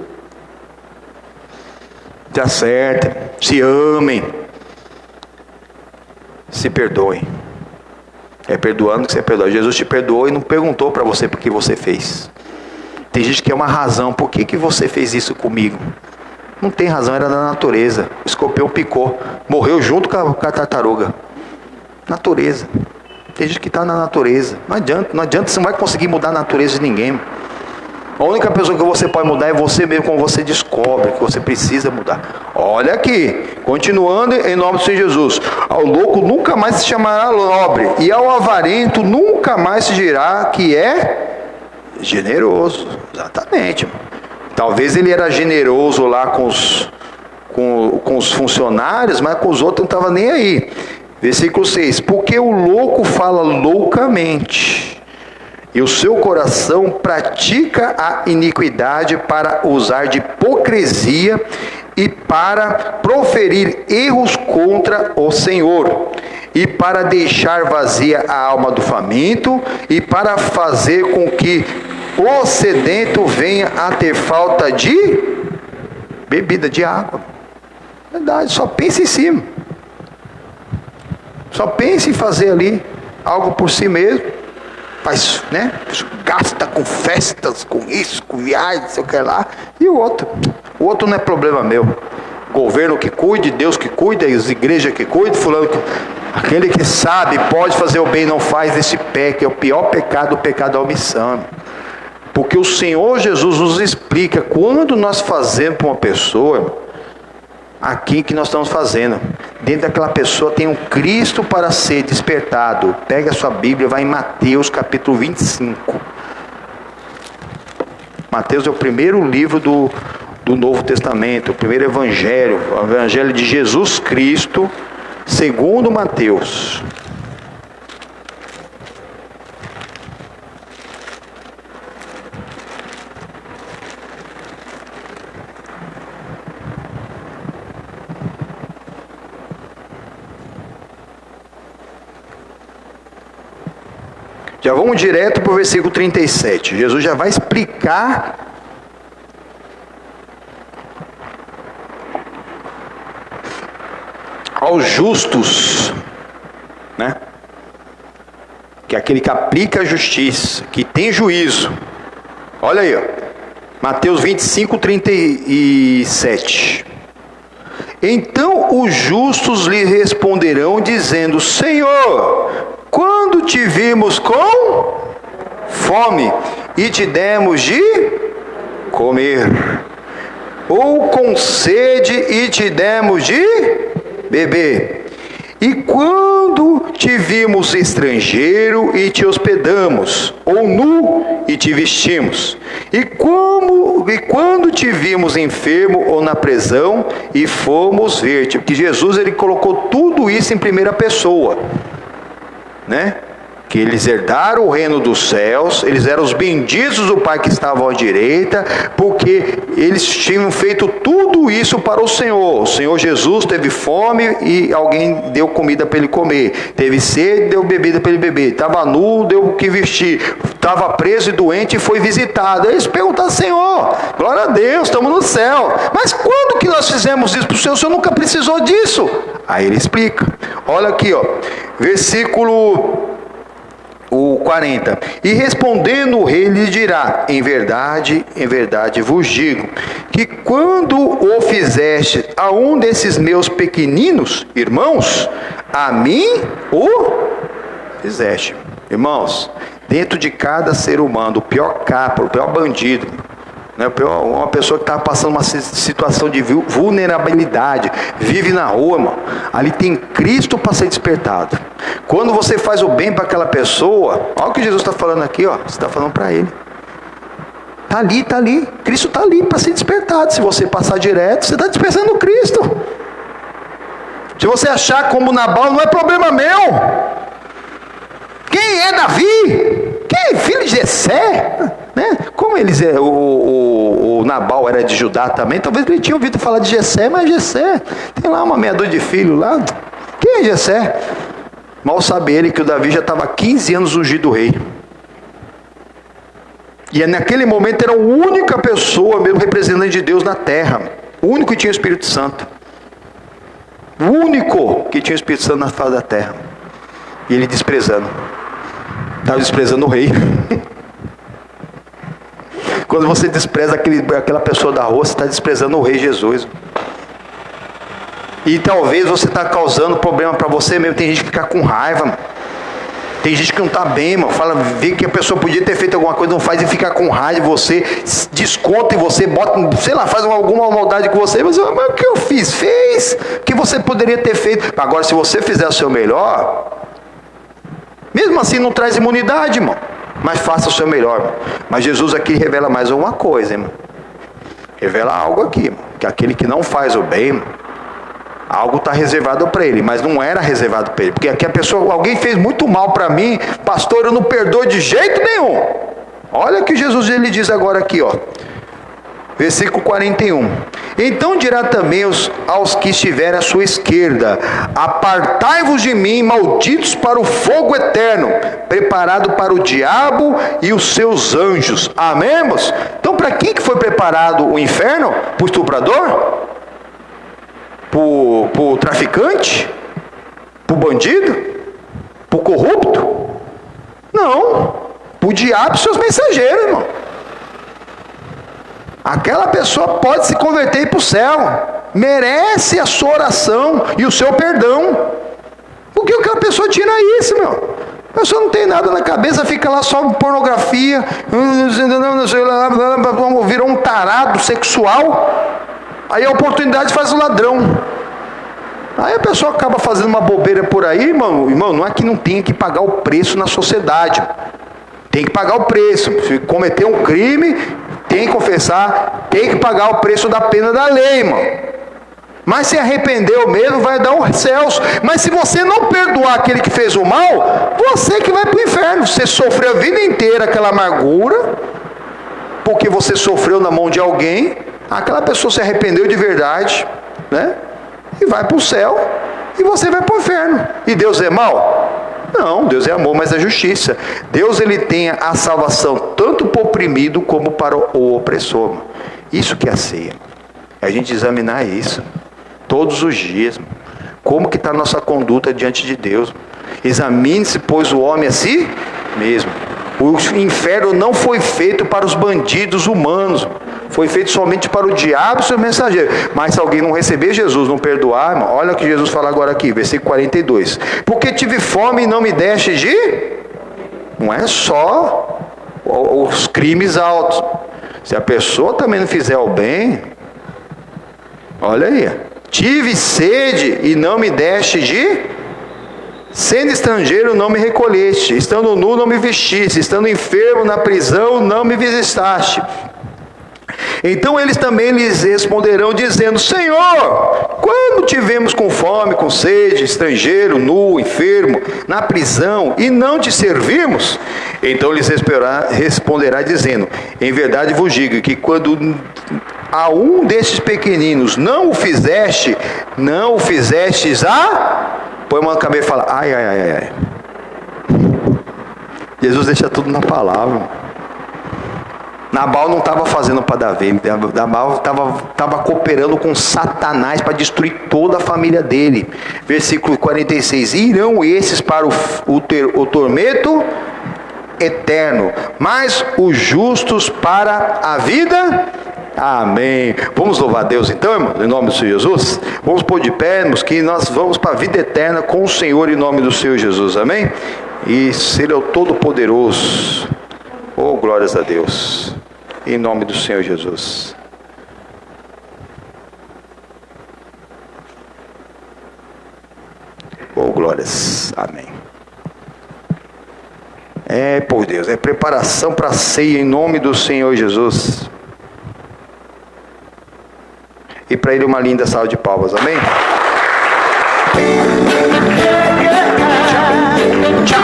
Se acertem, se amem, se perdoem. É perdoando que você perdoa. Jesus te perdoou e não perguntou para você por que você fez. Tem gente que quer uma razão. Por que você fez isso comigo? Não tem razão, era da natureza. O escorpião picou, morreu junto com a tartaruga. Natureza. Tem gente que está na natureza. Não adianta, você não vai conseguir mudar a natureza de ninguém. A única pessoa que você pode mudar é você mesmo, quando você descobre que você precisa mudar. Olha aqui, continuando em nome do Senhor Jesus. Ao louco nunca mais se chamará nobre, e ao avarento nunca mais se dirá que é generoso. Exatamente. Talvez ele era generoso lá com os funcionários, mas com os outros não estava nem aí. Versículo 6. Porque o louco fala loucamente, e o seu coração pratica a iniquidade para usar de hipocrisia e para proferir erros contra o Senhor, e para deixar vazia a alma do faminto, e para fazer com que o sedento venha a ter falta de bebida, de água. Verdade, só pensa em cima. Só pensa em fazer ali algo por si mesmo. Faz, né? Gasta com festas, com isso, com viagem, não sei o que lá. E o outro não é problema meu. Governo que cuide, Deus que cuida, as igrejas que cuidem, fulano que... Aquele que sabe, pode fazer o bem, não faz, esse peca. É o pior pecado, o pecado da omissão. Porque o Senhor Jesus nos explica, quando nós fazemos para uma pessoa, aqui que nós estamos fazendo, dentro daquela pessoa tem um Cristo para ser despertado. Pega a sua Bíblia, vai em Mateus capítulo 25. Mateus é o primeiro livro do Novo Testamento, o primeiro evangelho, o evangelho de Jesus Cristo, segundo Mateus. Já vamos direto para o versículo 37. Jesus já vai explicar aos justos, né? Que é aquele que aplica a justiça, que tem juízo. Olha aí, ó. Mateus 25, 37. Então os justos lhe responderão, dizendo: Senhor, quando te vimos com fome e te demos de comer, ou com sede e te demos de beber? E quando te vimos estrangeiro e te hospedamos, ou nu e te vestimos. E quando te vimos enfermo ou na prisão e fomos ver-te. Porque Jesus, ele colocou tudo isso em primeira pessoa, né? Que eles herdaram o reino dos céus, eles eram os benditos do Pai que estavam à direita, porque eles tinham feito tudo isso para o Senhor. O Senhor Jesus teve fome e alguém deu comida para ele comer, teve sede, deu bebida para ele beber, estava nu, deu o que vestir, estava preso e doente e foi visitado. Aí eles perguntaram: Senhor, glória a Deus, estamos no céu, mas quando que nós fizemos isso para o Senhor? O Senhor nunca precisou disso. Aí ele explica, olha aqui, ó, versículo o 40. E respondendo o rei lhe dirá: em verdade vos digo, que quando o fizeste a um desses meus pequeninos irmãos, a mim o fizeste. Irmãos, dentro de cada ser humano, o pior capa, o pior bandido, né, uma pessoa que está passando uma situação de vulnerabilidade, vive na rua, irmão, ali tem Cristo para ser despertado. Quando você faz o bem para aquela pessoa, olha o que Jesus está falando aqui, ó, você está falando para ele. Está ali, Cristo está ali para ser despertado. Se você passar direto, você está despertando Cristo. Se você achar como Nabal, não é problema meu. Quem é Davi? Quem é filho de Jessé? Né? Como eles, o Nabal era de Judá também, talvez ele tinha ouvido falar de Jessé, mas Jessé tem lá uma meia dúzia de filho lá. Quem é Jessé? Mal sabe ele que o Davi já estava 15 anos ungido rei. E naquele momento era a única pessoa, mesmo representante de Deus na terra. O único que tinha o Espírito Santo. O único que tinha o Espírito Santo na face da terra. E ele desprezando. Estava desprezando o rei. Quando você despreza aquela pessoa da rua, você está desprezando o rei Jesus. E talvez você está causando problema para você mesmo. Tem gente que fica com raiva, mano. Tem gente que não está bem, mano. Vê que a pessoa podia ter feito alguma coisa, não faz, e fica com raiva de você, desconta em você, bota, sei lá, faz alguma maldade com você. Mas o que eu fiz? Fez. O que você poderia ter feito? Agora, se você fizer o seu melhor, mesmo assim não traz imunidade, irmão. Mas faça o seu melhor, irmão. Mas Jesus aqui revela mais uma coisa, irmão. Revela algo aqui, irmão. Que aquele que não faz o bem, irmão, algo está reservado para ele, mas não era reservado para ele. Porque aqui a pessoa, alguém fez muito mal para mim, pastor, eu não perdoo de jeito nenhum. Olha o que Jesus ele diz agora aqui, ó. Versículo 41. Então dirá também aos que estiverem à sua esquerda: apartai-vos de mim, malditos, para o fogo eterno, preparado para o diabo e os seus anjos. Amém, irmãos? Então para quem que foi preparado o inferno? Para o estuprador? Para o traficante? Para o bandido? Para o corrupto? Não. Para o diabo e seus mensageiros, irmão. Aquela pessoa pode se converter e ir para o céu. Merece a sua oração e o seu perdão. Porque aquela pessoa tira isso, meu. A pessoa não tem nada na cabeça, fica lá só com pornografia, virou um tarado sexual. Aí a oportunidade faz o ladrão. Aí a pessoa acaba fazendo uma bobeira por aí, irmão. Irmão, não é que não tem que pagar o preço na sociedade. Tem que pagar o preço. Se cometer um crime, tem que confessar, tem que pagar o preço da pena da lei, irmão. Mas se arrependeu mesmo, vai dar os céus. Mas se você não perdoar aquele que fez o mal, você que vai para o inferno. Você sofreu a vida inteira aquela amargura, porque você sofreu na mão de alguém. Aquela pessoa se arrependeu de verdade, né? E vai para o céu, e você vai para o inferno. E Deus é mau? Não, Deus é amor, mas é justiça. Deus, ele tem a salvação tanto para o oprimido como para o opressor. Isso que é a ceia. É a gente examinar isso todos os dias. Como que está a nossa conduta diante de Deus? Examine-se, pois, o homem a si mesmo. O inferno não foi feito para os bandidos humanos. Foi feito somente para o diabo e seu mensageiro. Mas se alguém não receber Jesus, não perdoar, irmão, olha o que Jesus fala agora aqui, versículo 42. Porque tive fome e não me deste de... Não é só os crimes altos. Se a pessoa também não fizer o bem, olha aí. Tive sede e não me deste de... Sendo estrangeiro, não me recolheste. Estando nu, não me vestiste. Estando enfermo na prisão, não me visitaste. Então eles também lhes responderão, dizendo: Senhor, quando tivemos com fome, com sede, estrangeiro, nu, enfermo, na prisão, e não te servimos? Então lhes responderá, dizendo: Em verdade vos digo que quando a um destes pequeninos não o fizestes a... Põe a mão na cabeça e fala: ai, ai, ai, ai. Jesus deixa tudo na palavra. Nabal não estava fazendo para Davi. Nabal estava cooperando com Satanás para destruir toda a família dele. Versículo 46. Irão esses para o tormento eterno, mas os justos para a vida. Amém. Vamos louvar a Deus então, irmão, em nome do Senhor Jesus. Vamos pôr de pé, irmãos, que nós vamos para a vida eterna com o Senhor em nome do Senhor Jesus. Amém. E se Ele é o Todo-Poderoso. Oh, glórias a Deus. Em nome do Senhor Jesus. Oh, glórias. Amém. É, por Deus, é preparação para a ceia em nome do Senhor Jesus. E para Ele uma linda salva de palmas. Amém? Tchau.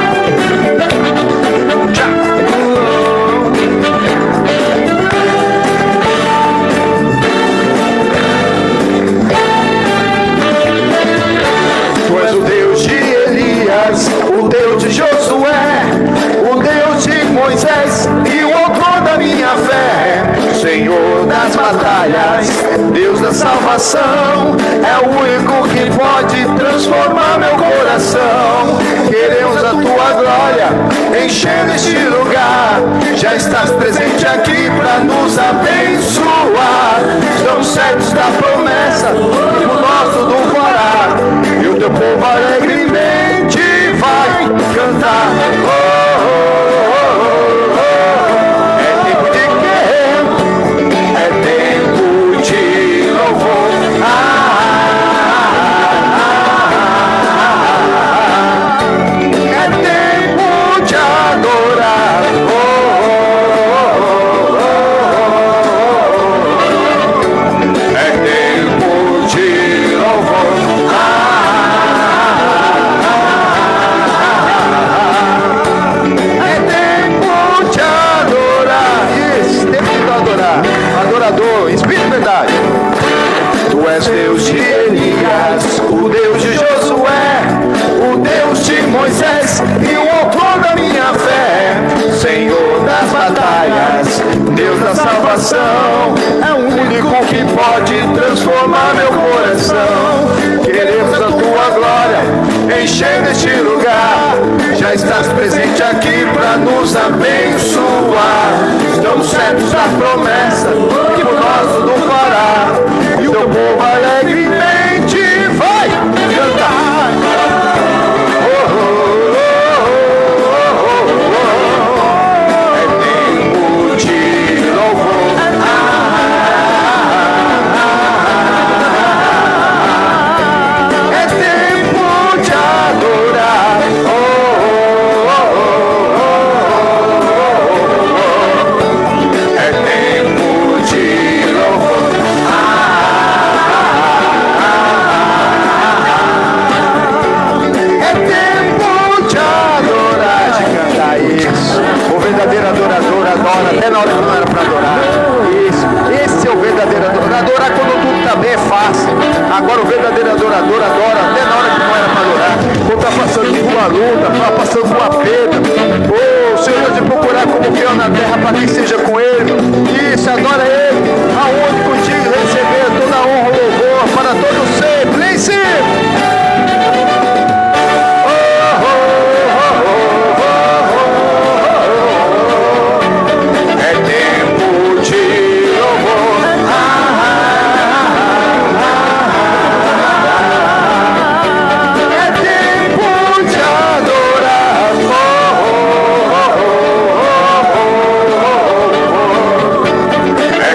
Tu és o Deus de Elias, o Deus de Josué, o Deus de Moisés e o autor da minha fé. Senhor das batalhas, Deus da salvação, é o único que pode transformar meu coração. Queremos a tua glória enchendo este lugar. Já estás presente aqui para nos abençoar. Estamos certos da promessa que o nosso do fará. E o teu povo alegremente vai cantar. Oh, oh, oh, oh, oh. É tempo de guerra, é tempo de louvor. É tempo de adorar. Oh, oh, oh, oh, oh. É tempo de louvor. É tempo de adorar. Isso, tempo de adorar. Adorador, Espírito e verdade. Tu és Deus de Elias, o Deus de Josué, o Deus de Moisés e o autor da minha fé. Senhor das batalhas, Deus da salvação, é o único que pode transformar meu coração. Queremos a tua glória enchendo este lugar. Já estás presente aqui para nos abençoar. Estamos certos da promessa que o nosso não fará. E o teu povo alegremente vai cantar. Oh, oh, oh, oh, oh, oh. É tempo de louvor. É tempo de adorar. Oh, oh, oh, oh, oh, oh. É tempo de louvor. É tempo de adorar, de cantar isso. O verdadeiro adorador adora até na hora que não era para adorar. Isso, esse é o verdadeiro adorador. Adorar quando tudo está bem é fácil. Agora o verdadeiro adorador adora até na hora que não era para adorar. Quando está passando por uma luta, está passando por uma perda. Oh, o Senhor te procurar como fiel na terra para que seja com Ele. Isso, adora Ele. Aonde contigo receber toda a honra e louvor para todo sempre. Nem sempre. É tempo de louvor. É tempo de adorar. É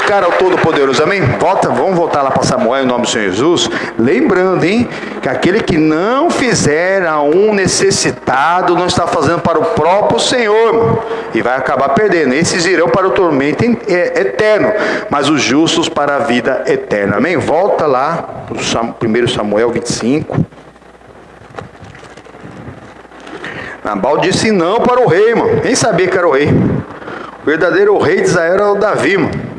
buscar ao Todo-Poderoso, amém? Vamos voltar lá para Samuel em nome do Senhor Jesus. Lembrando, hein, que aquele que não fizer a um necessitado, não está fazendo para o próprio Senhor, e vai acabar perdendo. Esses irão para o tormento eterno, mas os justos para a vida eterna, amém? Volta lá, 1 Samuel 25. Nabal disse não para o rei, mano. Nem sabia que era o rei. O verdadeiro rei de Israel era o Davi, mano.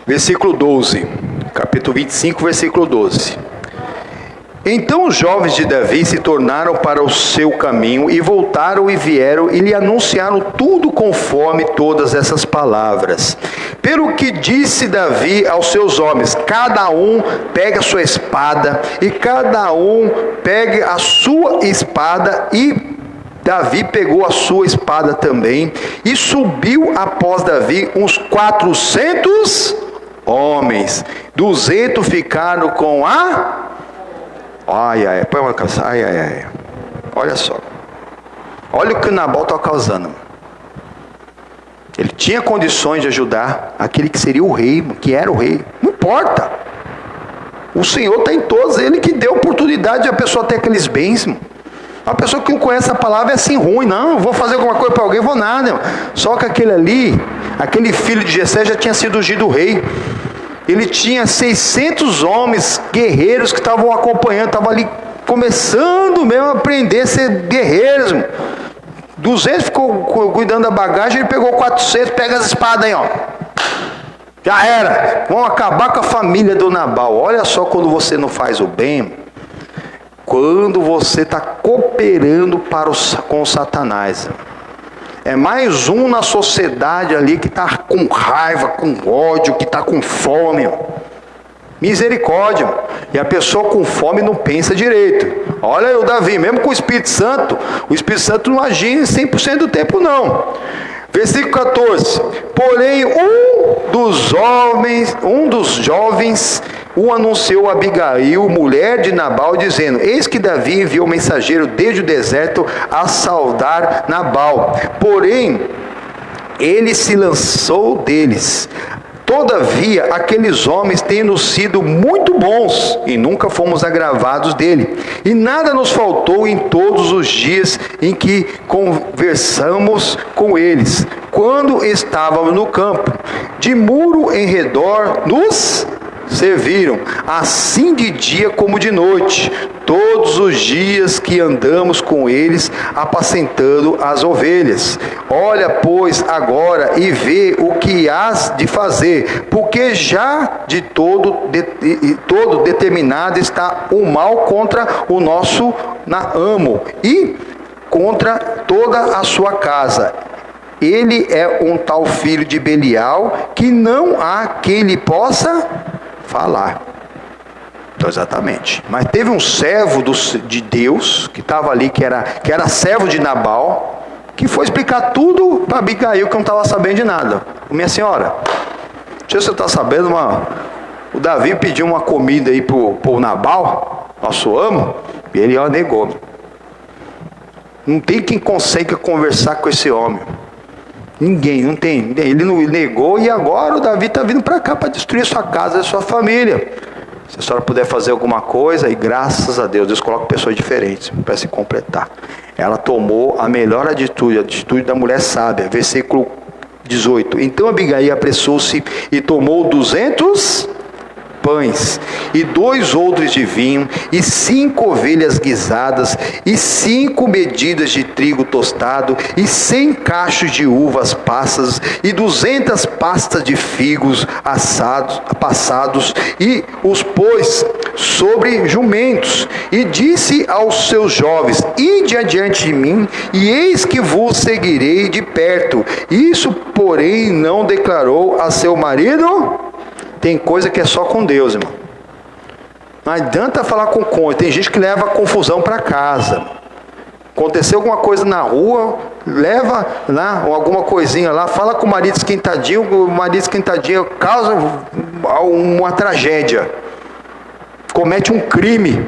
Versículo 12. Capítulo 25, versículo 12. Então os jovens de Davi se tornaram para o seu caminho e voltaram e vieram e lhe anunciaram tudo conforme todas essas palavras. Pelo que disse Davi aos seus homens: cada um pegue a sua espada, e cada um pegue a sua espada, e Davi pegou a sua espada também, e subiu após Davi uns 400 homens. 200 ficaram com a... põe uma canção. Olha só. Olha o que o Nabal está causando. Ele tinha condições de ajudar aquele que seria o rei, que era o rei. Não importa. O Senhor está em todos. Ele que deu oportunidade de a pessoa ter aqueles bens. A pessoa que não conhece a palavra é assim ruim. Não, vou fazer alguma coisa para alguém, vou nada. Só que aquele ali, aquele filho de Jessé já tinha sido ungido rei. Ele tinha 600 homens guerreiros que estavam acompanhando, estavam ali começando mesmo a aprender a ser guerreiros. 200 ficou cuidando da bagagem, ele pegou 400, pega as espadas aí, ó. Já era. Vão acabar com a família do Nabal. Olha só quando você não faz o bem, quando você está cooperando com o Satanás. É mais um na sociedade ali que está com raiva, com ódio, que está com fome. Misericórdia. E a pessoa com fome não pensa direito. Olha aí o Davi, mesmo com o Espírito Santo não agia 100% do tempo não. Versículo 14. Porém, um dos jovens o anunciou a Abigail, mulher de Nabal, dizendo: eis que Davi enviou mensageiro desde o deserto a saudar Nabal. Porém, ele se lançou deles. Todavia, aqueles homens tendo sido muito bons, e nunca fomos agravados dele, e nada nos faltou em todos os dias em que conversamos com eles, quando estávamos no campo, de muro em redor nos serviram, assim de dia como de noite, todos os dias que andamos com eles, apacentando as ovelhas. Olha, pois, agora e vê o que hás de fazer, porque já de todo determinado está o mal contra o nosso amo e contra toda a sua casa. Ele é um tal filho de Belial, que não há quem lhe possa falar. Então, exatamente. Mas teve um servo de Deus, que estava ali, que era servo de Nabal, que foi explicar tudo para Abigail, que não estava sabendo de nada. Minha senhora, não sei se você está sabendo, o Davi pediu uma comida aí para o Nabal, nosso amo, e ele negou. Não tem quem consiga conversar com esse homem. Ninguém, não tem. Ele não negou, e agora o Davi está vindo para cá para destruir sua casa e sua família. Se a senhora puder fazer alguma coisa, e graças a Deus coloca pessoas diferentes para se completar. Ela tomou a melhor atitude, a atitude da mulher sábia. Versículo 18. Então Abigail apressou-se e tomou 200 pães, e 2 odres de vinho, e 5 ovelhas guisadas, e 5 medidas de trigo tostado, e 100 cachos de uvas passas, e 200 pastas de figos passados, e os pôs sobre jumentos, e disse aos seus jovens: ide adiante de mim, e eis que vos seguirei de perto. Isso, porém, não declarou a seu marido. Tem coisa que é só com Deus, irmão. Não adianta falar com cônjuge. Tem gente que leva confusão para casa. Aconteceu alguma coisa na rua, leva lá alguma coisinha lá, fala com o marido esquentadinho, o marido esquentadinho causa uma tragédia. Comete um crime.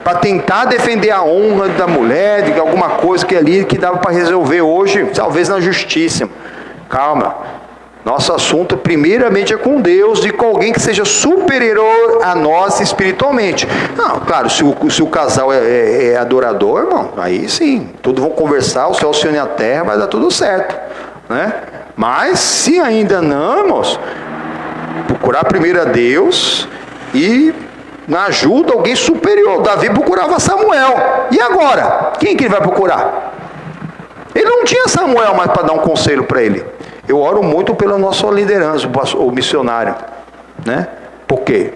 para tentar defender a honra da mulher, de alguma coisa que ali que dava para resolver hoje, talvez na justiça. Calma. Nosso assunto primeiramente é com Deus e com alguém que seja superior a nós espiritualmente. Não, claro, se o casal é adorador, irmão, aí sim, todos vão conversar, o céu se une à terra, vai dar tudo certo, né? Mas se ainda não, irmãos, procurar primeiro a Deus e na ajuda alguém superior. Davi procurava Samuel. E agora? Quem que ele vai procurar? Ele não tinha Samuel mais para dar um conselho para ele. Eu oro muito pela nossa liderança, o missionário, né? Por quê?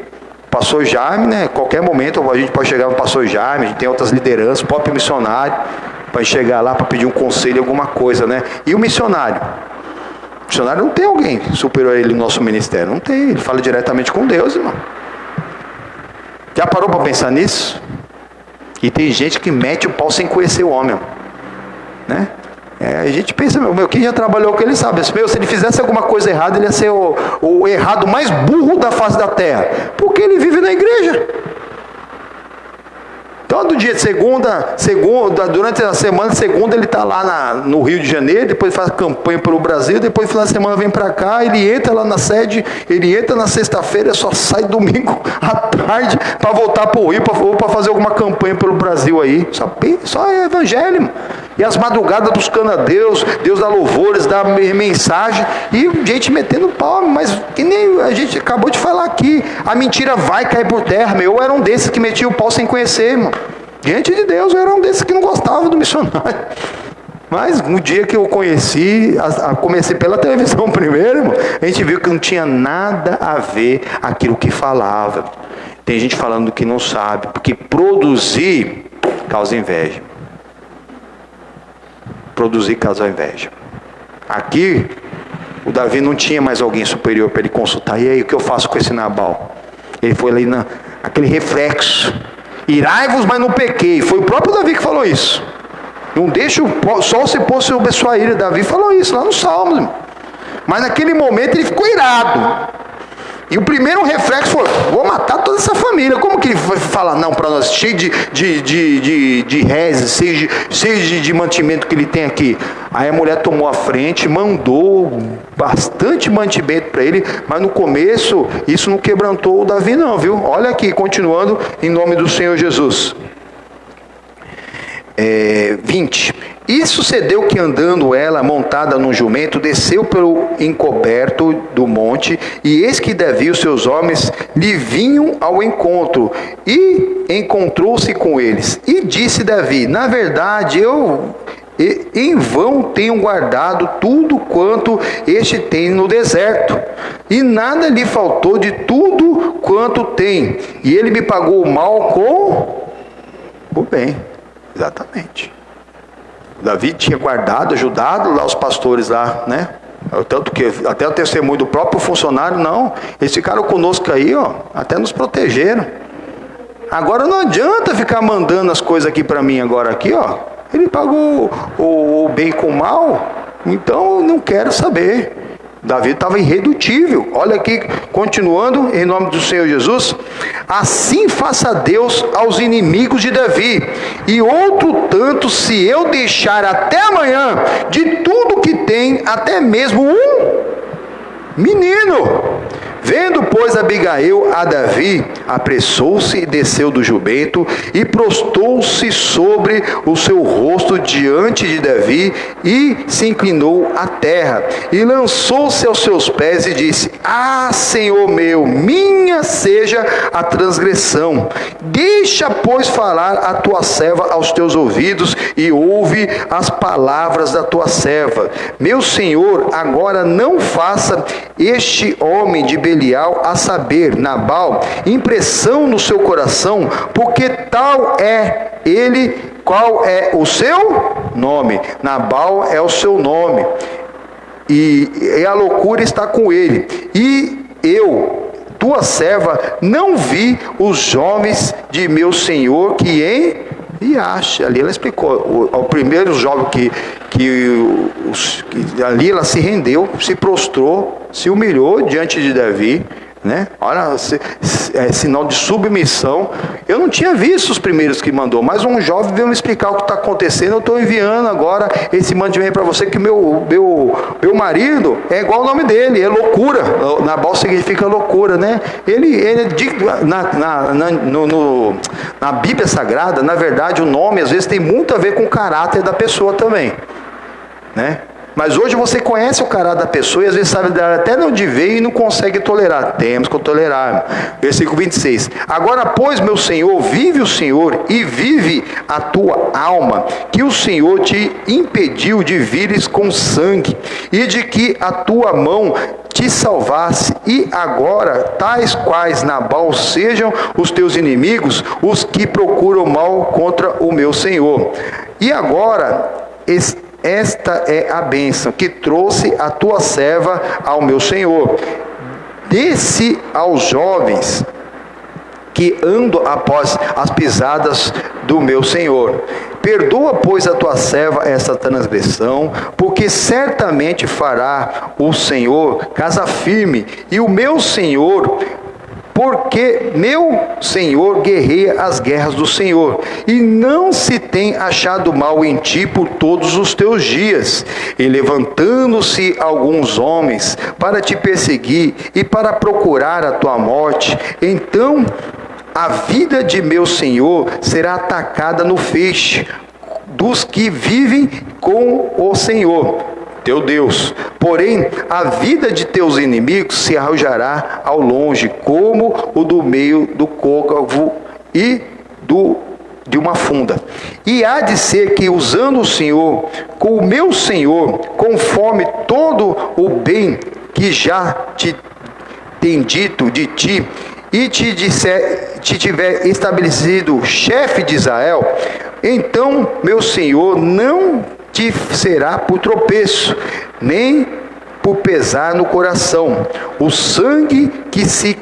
Pastor Jaime, né? Qualquer momento a gente pode chegar no pastor Jaime, a gente tem outras lideranças, próprio missionário, para chegar lá para pedir um conselho, alguma coisa, né? E o missionário? O missionário não tem alguém superior a ele no nosso ministério, não tem, ele fala diretamente com Deus, irmão. Já parou para pensar nisso? E tem gente que mete o pau sem conhecer o homem, né? A gente pensa, quem já trabalhou com ele sabe, se ele fizesse alguma coisa errada, ele ia ser o errado mais burro da face da terra, porque ele vive na igreja. Todo dia de segunda, durante a semana, segunda ele está lá no Rio de Janeiro, depois faz campanha pelo Brasil, depois no final de semana vem para cá, ele entra lá na sede, ele entra na sexta-feira, só sai domingo à tarde para voltar para o Rio, ou para fazer alguma campanha pelo Brasil aí. Só é evangelho, mano. E as madrugadas buscando a Deus, Deus dá louvores, dá mensagem, e gente metendo pau, mas que nem a gente acabou de falar aqui, a mentira vai cair por terra. Eu era um desses que metia o pau sem conhecer, irmão. Diante de Deus, eu era um desses que não gostava do missionário. Mas no dia que eu conheci, comecei pela televisão primeiro, irmão, a gente viu que não tinha nada a ver aquilo que falava. Tem gente falando que não sabe, porque produzir causa inveja. Produzir causa inveja. Aqui, o Davi não tinha mais alguém superior para ele consultar. E aí, o que eu faço com esse Nabal? Ele foi ali naquele reflexo. Irai-vos, mas não pequei. Foi o próprio Davi que falou isso. Não deixa o sol se pôr sobre a sua ira. Davi falou isso lá no Salmo. Mas naquele momento ele ficou irado. E o primeiro reflexo foi: vou matar toda essa família. Como que ele vai falar não para nós? Cheio de rezes, cheio de mantimento que ele tem aqui. Aí a mulher tomou a frente, mandou bastante mantimento para ele, mas no começo isso não quebrantou o Davi não, viu? Olha aqui, continuando, em nome do Senhor Jesus. 20. E sucedeu que andando ela, montada num jumento, desceu pelo encoberto do monte, e eis que Davi e os seus homens lhe vinham ao encontro, e encontrou-se com eles. E disse Davi: na verdade, eu em vão tenho guardado tudo quanto este tem no deserto, e nada lhe faltou de tudo quanto tem, e ele me pagou o mal com o bem. Exatamente. Davi tinha guardado, ajudado lá os pastores lá, né? Tanto que até o testemunho do próprio funcionário, não, eles ficaram conosco aí, ó, até nos protegeram. Agora não adianta ficar mandando as coisas aqui para mim agora aqui, ó. Ele pagou o bem com o mal, então eu não quero saber. Davi estava irredutível. Olha aqui, continuando, em nome do Senhor Jesus. Assim faça Deus aos inimigos de Davi, e outro tanto se eu deixar até amanhã de tudo que tem, até mesmo um menino. Vendo, pois, Abigail a Davi, apressou-se e desceu do jumento, e prostou-se sobre o seu rosto diante de Davi, e se inclinou à terra, e lançou-se aos seus pés, e disse: ah, Senhor meu, minha seja a transgressão. Deixa, pois, falar a tua serva aos teus ouvidos, e ouve as palavras da tua serva. Meu Senhor, agora não faça este homem de Belial, a saber, Nabal, impressão no seu coração, porque tal é ele. Qual é o seu nome? Nabal é o seu nome, e a loucura está com ele. E eu, tua serva, não vi os jovens de meu senhor que em Iache. Ali ela explicou, o primeiro jovem que ali ela se rendeu, se prostrou, se humilhou diante de Davi, né? Olha, sinal de submissão. Eu não tinha visto os primeiros que mandou, mas um jovem veio me explicar o que está acontecendo. Eu estou enviando agora esse mandamento para você, que meu marido é igual o nome dele, é loucura. Nabal significa loucura, né? Ele na Bíblia Sagrada, na verdade, o nome às vezes tem muito a ver com o caráter da pessoa também, né? Mas hoje você conhece o caráter da pessoa e às vezes sabe até de onde veio e não consegue tolerar. Temos que tolerar. Versículo 26. Agora, pois, meu Senhor, vive o Senhor e vive a tua alma, que o Senhor te impediu de vires com sangue e de que a tua mão te salvasse. E agora, tais quais Nabal sejam os teus inimigos, os que procuram mal contra o meu Senhor. E agora, esta é a bênção que trouxe a tua serva ao meu Senhor. Dê-se aos jovens que andam após as pisadas do meu Senhor. Perdoa, pois, a tua serva essa transgressão, porque certamente fará o Senhor casa firme, e o meu Senhor, porque meu Senhor guerreia as guerras do Senhor, e não se tem achado mal em ti por todos os teus dias. E levantando-se alguns homens para te perseguir e para procurar a tua morte, então a vida de meu Senhor será atacada no feixe dos que vivem com o Senhor teu Deus. Porém, a vida de teus inimigos se arrojará ao longe, como o do meio do côncavo e de uma funda. E há de ser que, usando o Senhor com o meu Senhor, conforme todo o bem que já te tem dito de ti, e te tiver estabelecido chefe de Israel, então meu Senhor não te será por tropeço, nem por pesar no coração. O sangue que sem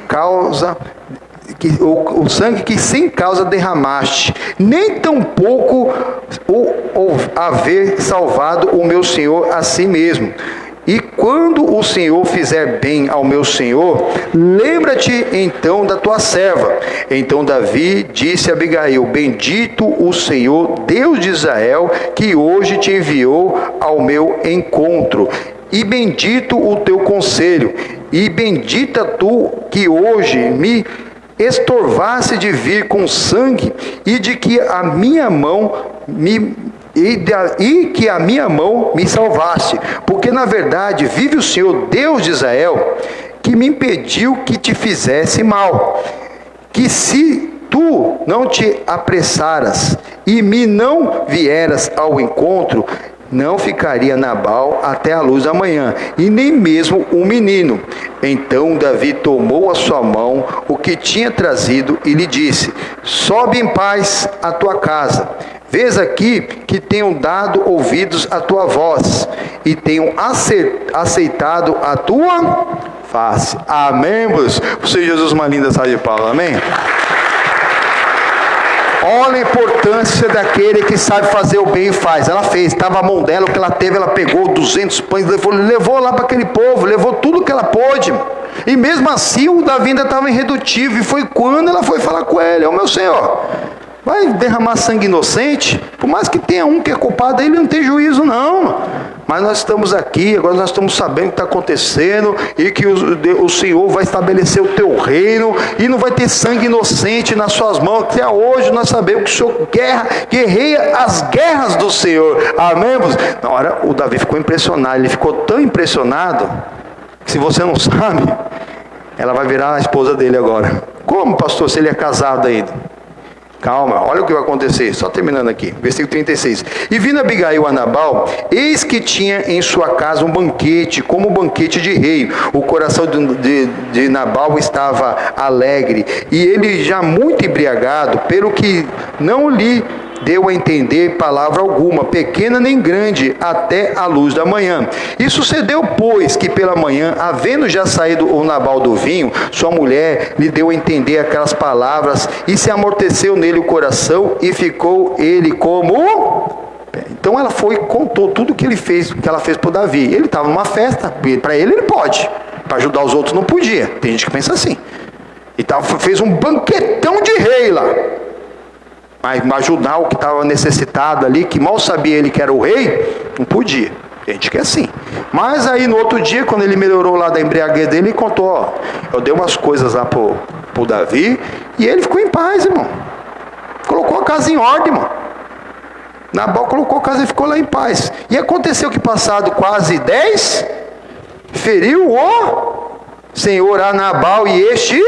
causa derramaste, nem tampouco o haver salvado o meu Senhor a si mesmo. E quando o Senhor fizer bem ao meu Senhor, lembra-te então da tua serva. Então Davi disse a Abigail: bendito o Senhor, Deus de Israel, que hoje te enviou ao meu encontro. E bendito o teu conselho. E bendita tu que hoje me estorvasse de vir com sangue, e de que a minha mão me salvasse, porque na verdade vive o Senhor, Deus de Israel, que me impediu que te fizesse mal, que se tu não te apressaras e me não vieras ao encontro, não ficaria Nabal até a luz da manhã, e nem mesmo o menino. Então Davi tomou a sua mão o que tinha trazido e lhe disse: sobe em paz à tua casa. Vês aqui que tenho dado ouvidos à tua voz, e tenho aceitado a tua face. Amém, meus? Por ser Jesus, uma linda salva de palmas. Amém? Olha a importância daquele que sabe fazer o bem e faz. Ela fez, estava a mão dela, o que ela teve, ela pegou 200 pães, levou lá para aquele povo, levou tudo que ela pôde. E mesmo assim o Davi ainda estava irredutível, e foi quando ela foi falar com ele: ó meu Senhor, vai derramar sangue inocente? Por mais que tenha um que é culpado, ele não tem juízo não. Mas nós estamos aqui, agora nós estamos sabendo o que está acontecendo, e que o Senhor vai estabelecer o teu reino, e não vai ter sangue inocente nas suas mãos. Até hoje nós sabemos que o Senhor guerreia as guerras do Senhor. Amém? Na hora o Davi ficou impressionado, ele ficou tão impressionado, que se você não sabe, ela vai virar a esposa dele agora. Como, pastor, se ele é casado ainda? Calma, olha o que vai acontecer, só terminando aqui, versículo 36. E vindo Abigail a Nabal, eis que tinha em sua casa um banquete, como um banquete de rei. O coração de Nabal estava alegre, e ele já muito embriagado, pelo que não lhe deu a entender palavra alguma, pequena nem grande, até a luz da manhã. E sucedeu, pois, que pela manhã, havendo já saído o Nabal do vinho, sua mulher lhe deu a entender aquelas palavras, e se amorteceu nele o coração, e ficou ele como... Então ela foi e contou tudo que ela fez para o Davi. Ele estava numa festa, para ele pode, Para ajudar os outros não podia. Tem gente que pensa assim. E fez um banquetão de rei lá. Mas ajudar o que estava necessitado ali, que mal sabia ele que era o rei, não podia. Tem gente que é assim. Mas aí no outro dia, quando ele melhorou lá da embriaguez dele, ele contou, ó, eu dei umas coisas lá pro Davi, e ele ficou em paz, irmão. Colocou a casa em ordem, irmão. Nabal colocou a casa e ficou lá em paz. E aconteceu que passado quase 10, feriu o Senhor a Nabal e este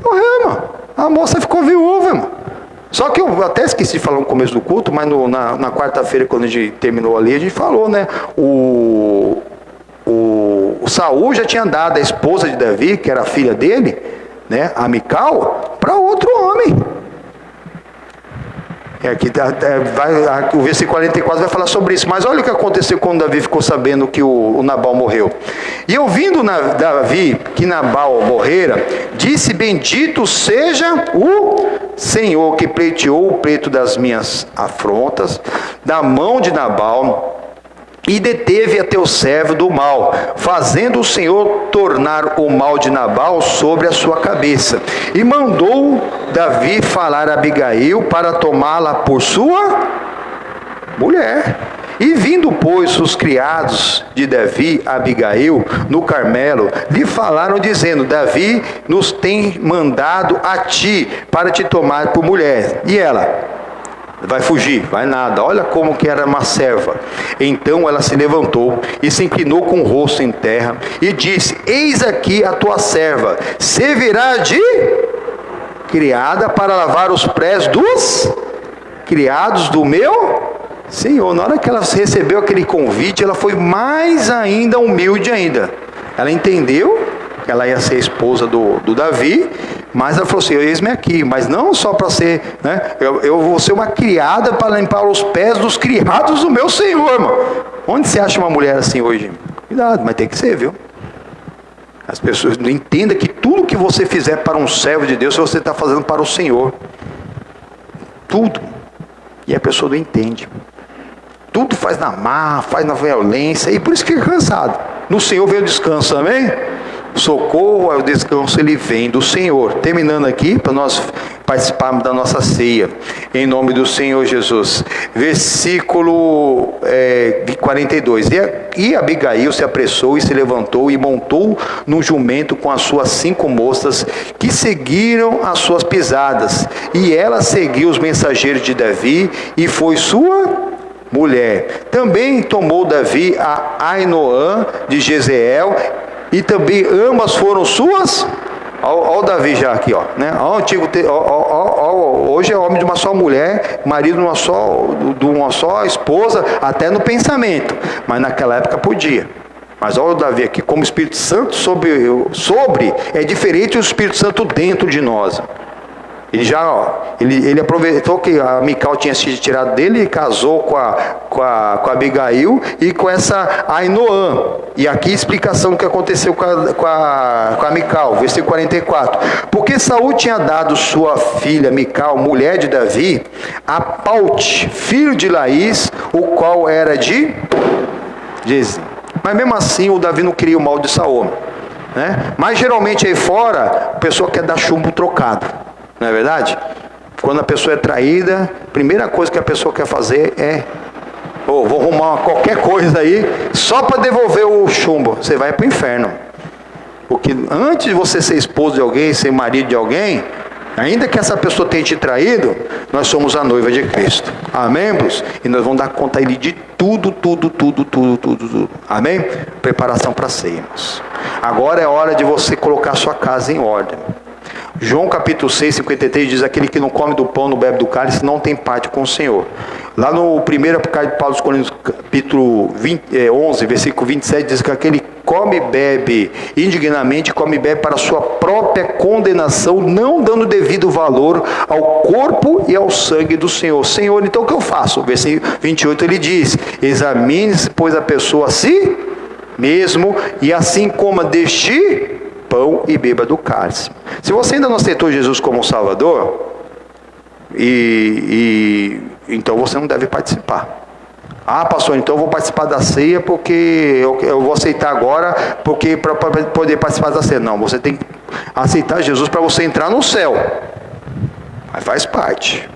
morreu, irmão. A moça ficou viúva, irmão. Só que eu até esqueci de falar no começo do culto, mas na quarta-feira, quando a gente terminou ali, a gente falou, né? O Saul já tinha dado a esposa de Davi, que era a filha dele, né? A Mical, para outro homem. Aqui o versículo 44 vai falar sobre isso. Mas olha o que aconteceu quando Davi ficou sabendo que o Nabal morreu. E ouvindo Davi que Nabal morrera, disse: bendito seja o Senhor que pleiteou o pleito das minhas afrontas da mão de Nabal, e deteve a teu servo do mal, fazendo o Senhor tornar o mal de Nabal sobre a sua cabeça. E mandou Davi falar a Abigail para tomá-la por sua mulher. E vindo, pois, os criados de Davi a Abigail no Carmelo, lhe falaram dizendo: Davi nos tem mandado a ti para te tomar por mulher. E ela: vai fugir, vai nada, olha como que era uma serva. Então ela se levantou e se inclinou com o rosto em terra e disse: eis aqui a tua serva, servirá de criada para lavar os pés dos criados do meu Senhor. Na hora que ela recebeu aquele convite, ela foi mais ainda humilde ainda. Ela entendeu que ela ia ser esposa do Davi, mas ela falou assim: eis-me aqui, mas não só para ser, né? Eu vou ser uma criada para limpar os pés dos criados do meu Senhor, irmão. Onde você acha uma mulher assim hoje? Cuidado, mas tem que ser, viu? As pessoas não entendam que tudo que você fizer para um servo de Deus, você está fazendo para o Senhor. Tudo. E a pessoa não entende. Tudo faz na má, faz na violência, e por isso que é cansado. No Senhor vem o descanso, amém? Socorro, o descanso, ele vem do Senhor. Terminando aqui, para nós participarmos da nossa ceia, em nome do Senhor Jesus. Versículo 42. E Abigail se apressou e se levantou e montou num jumento com as suas 5 moças, que seguiram as suas pisadas. E ela seguiu os mensageiros de Davi e foi sua mulher. Também tomou Davi a Ainoã de Jezreel, e também ambas foram suas. Olha o Davi já aqui, ó, né? Hoje é homem de uma só mulher, marido de uma só esposa, até no pensamento, mas naquela época podia. Mas olha o Davi aqui, como o Espírito Santo sobre é diferente do Espírito Santo dentro de nós. Ele aproveitou que a Mical tinha sido tirada dele e casou com a Abigail e com essa Ainoã. E aqui a explicação do que aconteceu com a Mical, versículo 44. Porque Saul tinha dado sua filha Mical, mulher de Davi, a Paute, filho de Laís, o qual era de Jezim. Mas mesmo assim o Davi não queria o mal de Saul, né? Mas geralmente aí fora a pessoa quer dar chumbo trocado. Não é verdade? Quando a pessoa é traída, a primeira coisa que a pessoa quer fazer é: vou arrumar qualquer coisa aí, só para devolver o chumbo. Você vai para o inferno. Porque antes de você ser esposo de alguém, ser marido de alguém, ainda que essa pessoa tenha te traído, nós somos a noiva de Cristo. Amém, irmãos? E nós vamos dar conta a Ele de tudo. Amém? Preparação para a ceia, irmãos. Agora é hora de você colocar a sua casa em ordem. João capítulo 6, 53 diz: aquele que não come do pão, não bebe do cálice, não tem parte com o Senhor. Lá no primeiro carta de Paulo aos Coríntios, capítulo 11, versículo 27, diz que aquele come e bebe indignamente, come e bebe para a sua própria condenação, não dando devido valor ao corpo e ao sangue do Senhor. Senhor, então o que eu faço? Versículo 28 ele diz: examine-se, pois, a pessoa a si mesmo, e assim coma deste pão e beba do cálice. Se você ainda não aceitou Jesus como Salvador, então você não deve participar. Ah, pastor, então eu vou participar da ceia porque eu vou aceitar agora, porque para poder participar da ceia. Não, você tem que aceitar Jesus para você entrar no céu. Aí faz parte.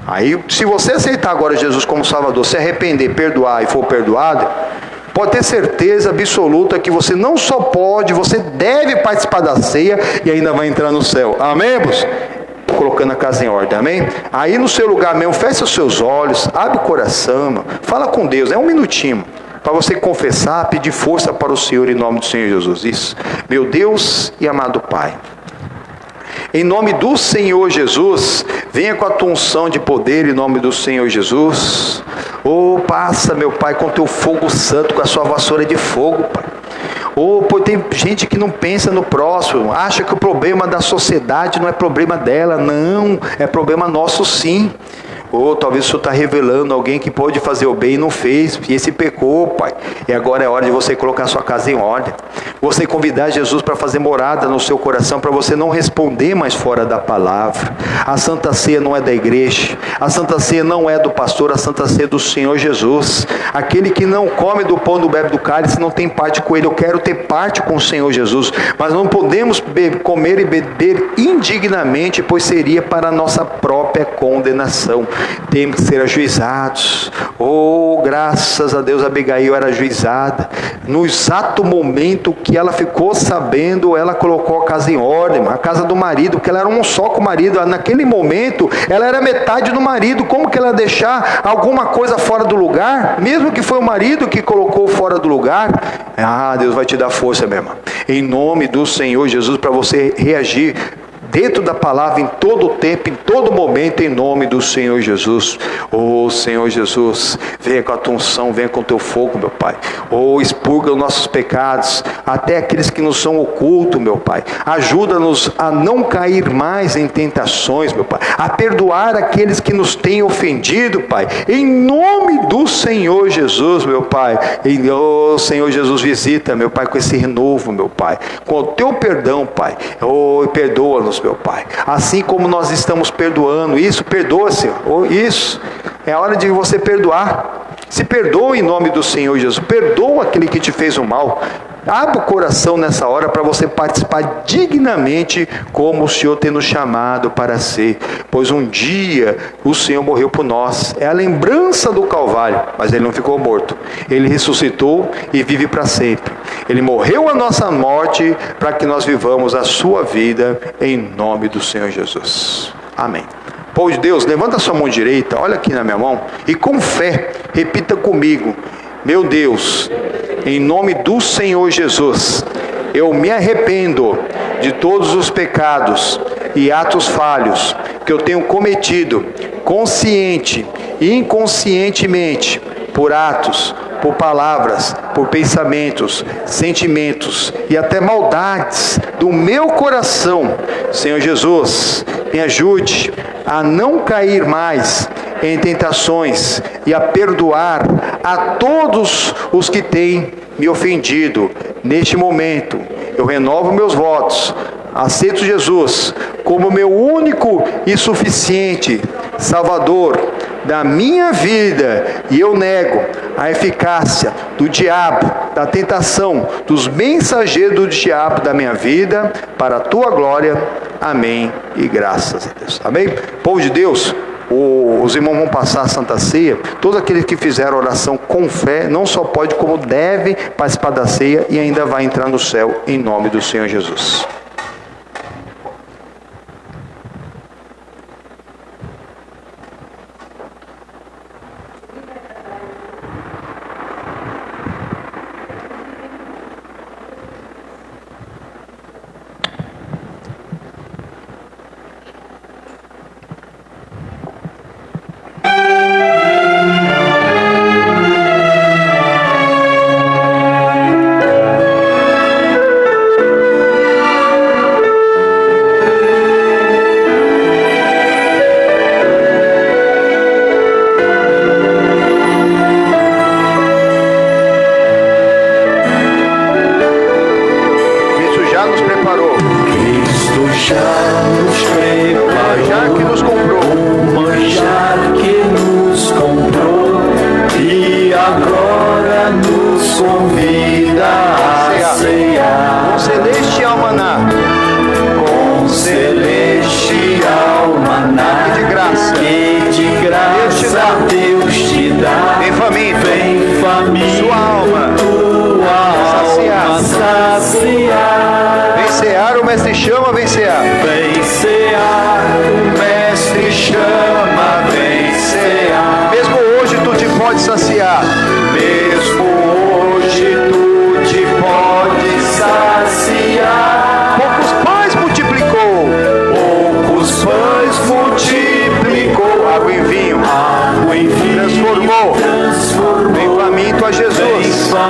Aí, se você aceitar agora Jesus como Salvador, se arrepender, perdoar e for perdoado, pode ter certeza absoluta que você não só pode, você deve participar da ceia e ainda vai entrar no céu. Amém, irmãos? Colocando a casa em ordem, amém? Aí no seu lugar mesmo, fecha os seus olhos, abre o coração, fala com Deus, é um minutinho, para você confessar, pedir força para o Senhor em nome do Senhor Jesus. Isso, meu Deus e amado Pai, em nome do Senhor Jesus, venha com a tua unção de poder em nome do Senhor Jesus. Oh, passa, meu Pai, com teu fogo santo, com a sua vassoura de fogo, Pai. Oh, pô, tem gente que não pensa no próximo, acha que o problema da sociedade não é problema dela. Não, é problema nosso sim. Ou talvez o Senhor está revelando alguém que pode fazer o bem e não fez, e esse pecou, Pai. E agora é hora de você colocar a sua casa em ordem. Você convidar Jesus para fazer morada no seu coração, para você não responder mais fora da palavra. A Santa Ceia não é da igreja, a Santa Ceia não é do pastor, a Santa Ceia é do Senhor Jesus. Aquele que não come do pão, do bebe do cálice, não tem parte com ele. Eu quero ter parte com o Senhor Jesus, mas não podemos comer e beber indignamente, pois seria para a nossa própria condenação. Temos que ser ajuizados. Oh, graças a Deus, Abigail era ajuizada. No exato momento que ela ficou sabendo, ela colocou a casa em ordem, a casa do marido, porque ela era um só com o marido. Naquele momento, ela era metade do marido. Como que ela ia deixar alguma coisa fora do lugar? Mesmo que foi o marido que colocou fora do lugar. Ah, Deus vai te dar força, meu irmão. Em nome do Senhor Jesus, para você reagir dentro da palavra, em todo o tempo, em todo momento, em nome do Senhor Jesus. Oh, Senhor Jesus, venha com a tua unção, venha com o teu fogo, meu Pai. Oh, expurga os nossos pecados, até aqueles que nos são ocultos, meu Pai. Ajuda-nos a não cair mais em tentações, meu Pai. A perdoar aqueles que nos têm ofendido, Pai. Em nome do Senhor Jesus, meu Pai. Oh, Senhor Jesus, visita, meu Pai, com esse renovo, meu Pai. Com o teu perdão, Pai. Oh, perdoa-nos, meu Pai, assim como nós estamos perdoando. Isso, perdoa, Senhor. Oh, isso, é a hora de você perdoar. Se perdoa em nome do Senhor Jesus. Perdoa aquele que te fez o mal. Abra o coração nessa hora para você participar dignamente como o Senhor tem nos chamado para ser. Pois um dia o Senhor morreu por nós. É a lembrança do Calvário, mas Ele não ficou morto. Ele ressuscitou e vive para sempre. Ele morreu a nossa morte para que nós vivamos a sua vida em nome do Senhor Jesus. Amém. Povo de Deus, levanta a sua mão direita, olha aqui na minha mão, e com fé, repita comigo: meu Deus, em nome do Senhor Jesus, eu me arrependo de todos os pecados e atos falhos que eu tenho cometido, consciente e inconscientemente, por atos, por palavras, por pensamentos, sentimentos e até maldades do meu coração. Senhor Jesus, me ajude a não cair mais em tentações e a perdoar a todos os que têm me ofendido. Neste momento, eu renovo meus votos, aceito Jesus como meu único e suficiente Salvador da minha vida, e eu nego a eficácia do diabo, da tentação, dos mensageiros do diabo da minha vida, para a tua glória. Amém e graças a Deus. Amém? Povo de Deus, os irmãos vão passar a Santa Ceia. Todos aqueles que fizeram oração com fé, não só pode, como deve participar da ceia e ainda vai entrar no céu, em nome do Senhor Jesus.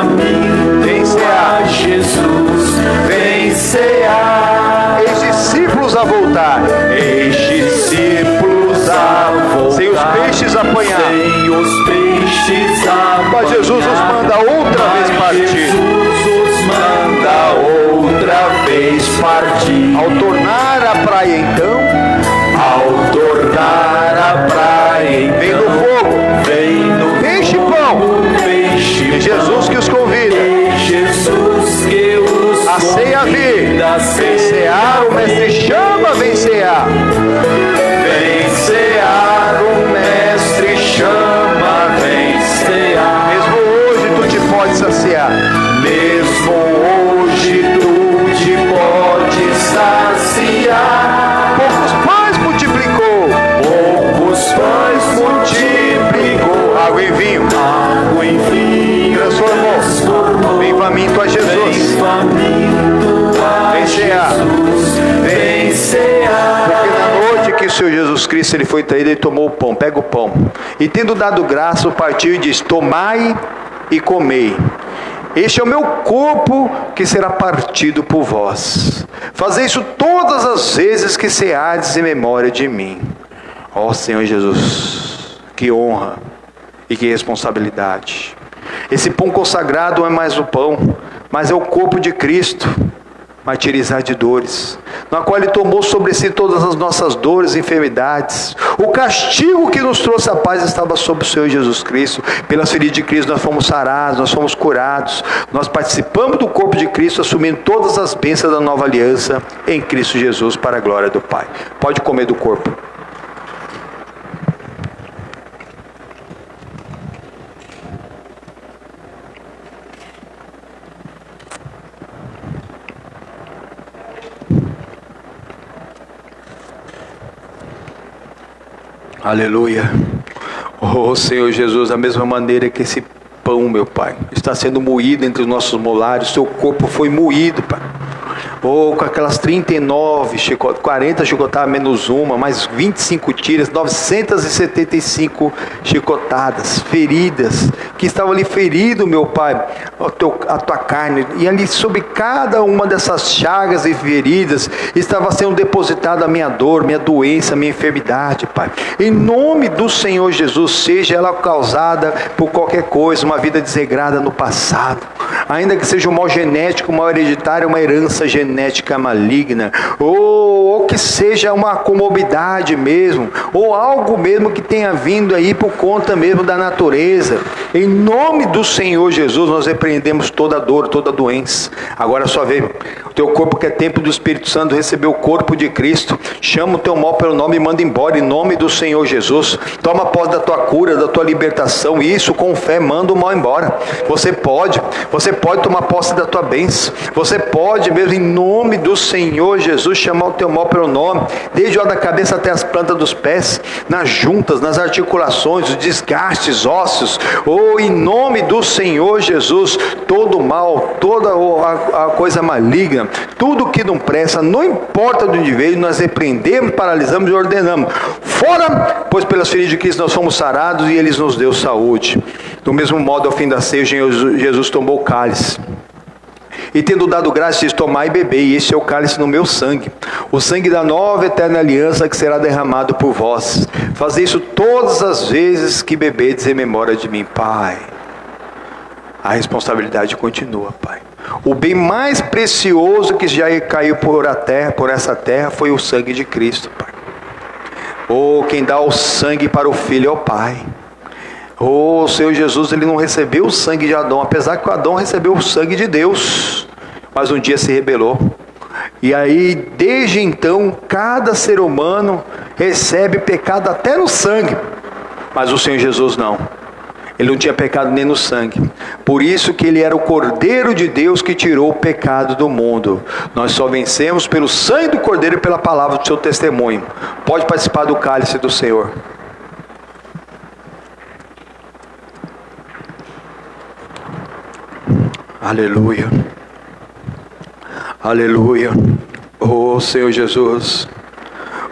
faminto Vem cear. a Jesus, vem cear. Eis discípulos a voltar, Eis discípulos a voltar, sem os peixes apanhar. sem os peixes apanhar. Mas Jesus nos manda outra vez Mas partir. Jesus nos manda outra vez partir. Ao tornar a praia então, Ao tornar a praia, vem do fogo, vem do peixe e pão. peixe. É Jesus que os convida. Jesus que os A ceia vir, convida a vem cear, o mestre chama, vem cear. Vem cear, o mestre chama, vem cear. Mesmo hoje tu te podes saciar. Mesmo hoje tu te podes saciar. Poucos pães multiplicou, Poucos pães multiplicou, água em vinho, água em vinho transformou. Vem faminto a Vem Jesus, faminto a vem cear. Jesus, vem cear. Porque na noite que o Senhor Jesus Cristo ele foi traído, ele tomou o pão, pega o pão. E tendo dado graça, partiu e diz: tomai e comei. Este é o meu corpo que será partido por vós. Fazei isso todas as vezes que ceardes em memória de mim. Ó Senhor Jesus, que honra e que responsabilidade. Esse pão consagrado não é mais o pão, mas é o corpo de Cristo, martirizado de dores, na qual ele tomou sobre si todas as nossas dores e enfermidades. O castigo que nos trouxe a paz estava sobre o Senhor Jesus Cristo. Pelas feridas de Cristo nós fomos sarados, nós fomos curados. Nós participamos do corpo de Cristo, assumindo todas as bênçãos da nova aliança em Cristo Jesus, para a glória do Pai. Pode comer do corpo. Aleluia. Oh Senhor Jesus, da mesma maneira que esse pão, meu Pai, está sendo moído entre os nossos molares, seu corpo foi moído, Pai. Oh, com aquelas 39, 40 chicotadas menos uma, mais 25 tiras, 975 chicotadas, feridas, que estavam ali ferido, meu Pai, a tua carne, e ali sobre cada uma dessas chagas e feridas, estava sendo depositada a minha dor, minha doença, minha enfermidade, Pai. Em nome do Senhor Jesus, seja ela causada por qualquer coisa, uma vida desregrada no passado, ainda que seja um mal genético, um mal hereditário, uma herança genética maligna, ou que seja uma comorbidade mesmo, ou algo mesmo que tenha vindo aí por conta mesmo da natureza. Em nome do Senhor Jesus, nós repreendemos toda dor, toda doença. Agora só vê, o teu corpo que é templo do Espírito Santo, recebeu o corpo de Cristo, chama o teu mal pelo nome e manda embora, em nome do Senhor Jesus. Toma posse da tua cura, da tua libertação, e isso com fé, manda o mal embora. Você pode tomar posse da tua bênção, você pode mesmo, em nome do Senhor Jesus, chamar o teu mal pelo nome, desde o da cabeça até as plantas dos pés, nas juntas, nas articulações, os desgastes ósseos, ou em nome do Senhor Jesus, todo mal, toda a coisa maligna, tudo que não presta, não importa de onde veio, nós repreendemos, paralisamos e ordenamos, fora, pois pelas feridas de Cristo nós fomos sarados e Ele nos deu saúde. Do mesmo modo, ao fim da ceia, Jesus tomou o cálice, e tendo dado graça, diz: tomai e bebei, e este é o cálice no meu sangue, o sangue da nova e eterna aliança, que será derramado por vós. Fazei isso todas as vezes que bebedes em memória de mim. Pai, a responsabilidade continua, Pai. O bem mais precioso que já caiu por essa terra, foi o sangue de Cristo, Pai. Oh, quem dá o sangue para o Filho é o Pai. Oh, o Senhor Jesus, ele não recebeu o sangue de Adão, apesar que Adão recebeu o sangue de Deus, mas um dia se rebelou. E aí, desde então, cada ser humano recebe pecado até no sangue, mas o Senhor Jesus não. Ele não tinha pecado nem no sangue. Por isso que ele era o Cordeiro de Deus que tirou o pecado do mundo. Nós só vencemos pelo sangue do Cordeiro e pela palavra do seu testemunho. Pode participar do cálice do Senhor. Aleluia. Aleluia. Oh Senhor Jesus.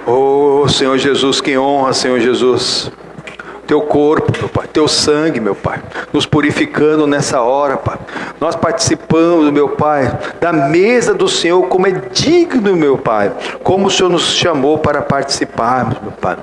Oh Senhor Jesus, que honra, Senhor Jesus. Teu corpo, meu Pai. teu sangue, meu Pai, nos purificando nessa hora, Pai. Nós participamos, meu Pai, da mesa do Senhor, como é digno, meu Pai, como o Senhor nos chamou para participarmos, meu Pai.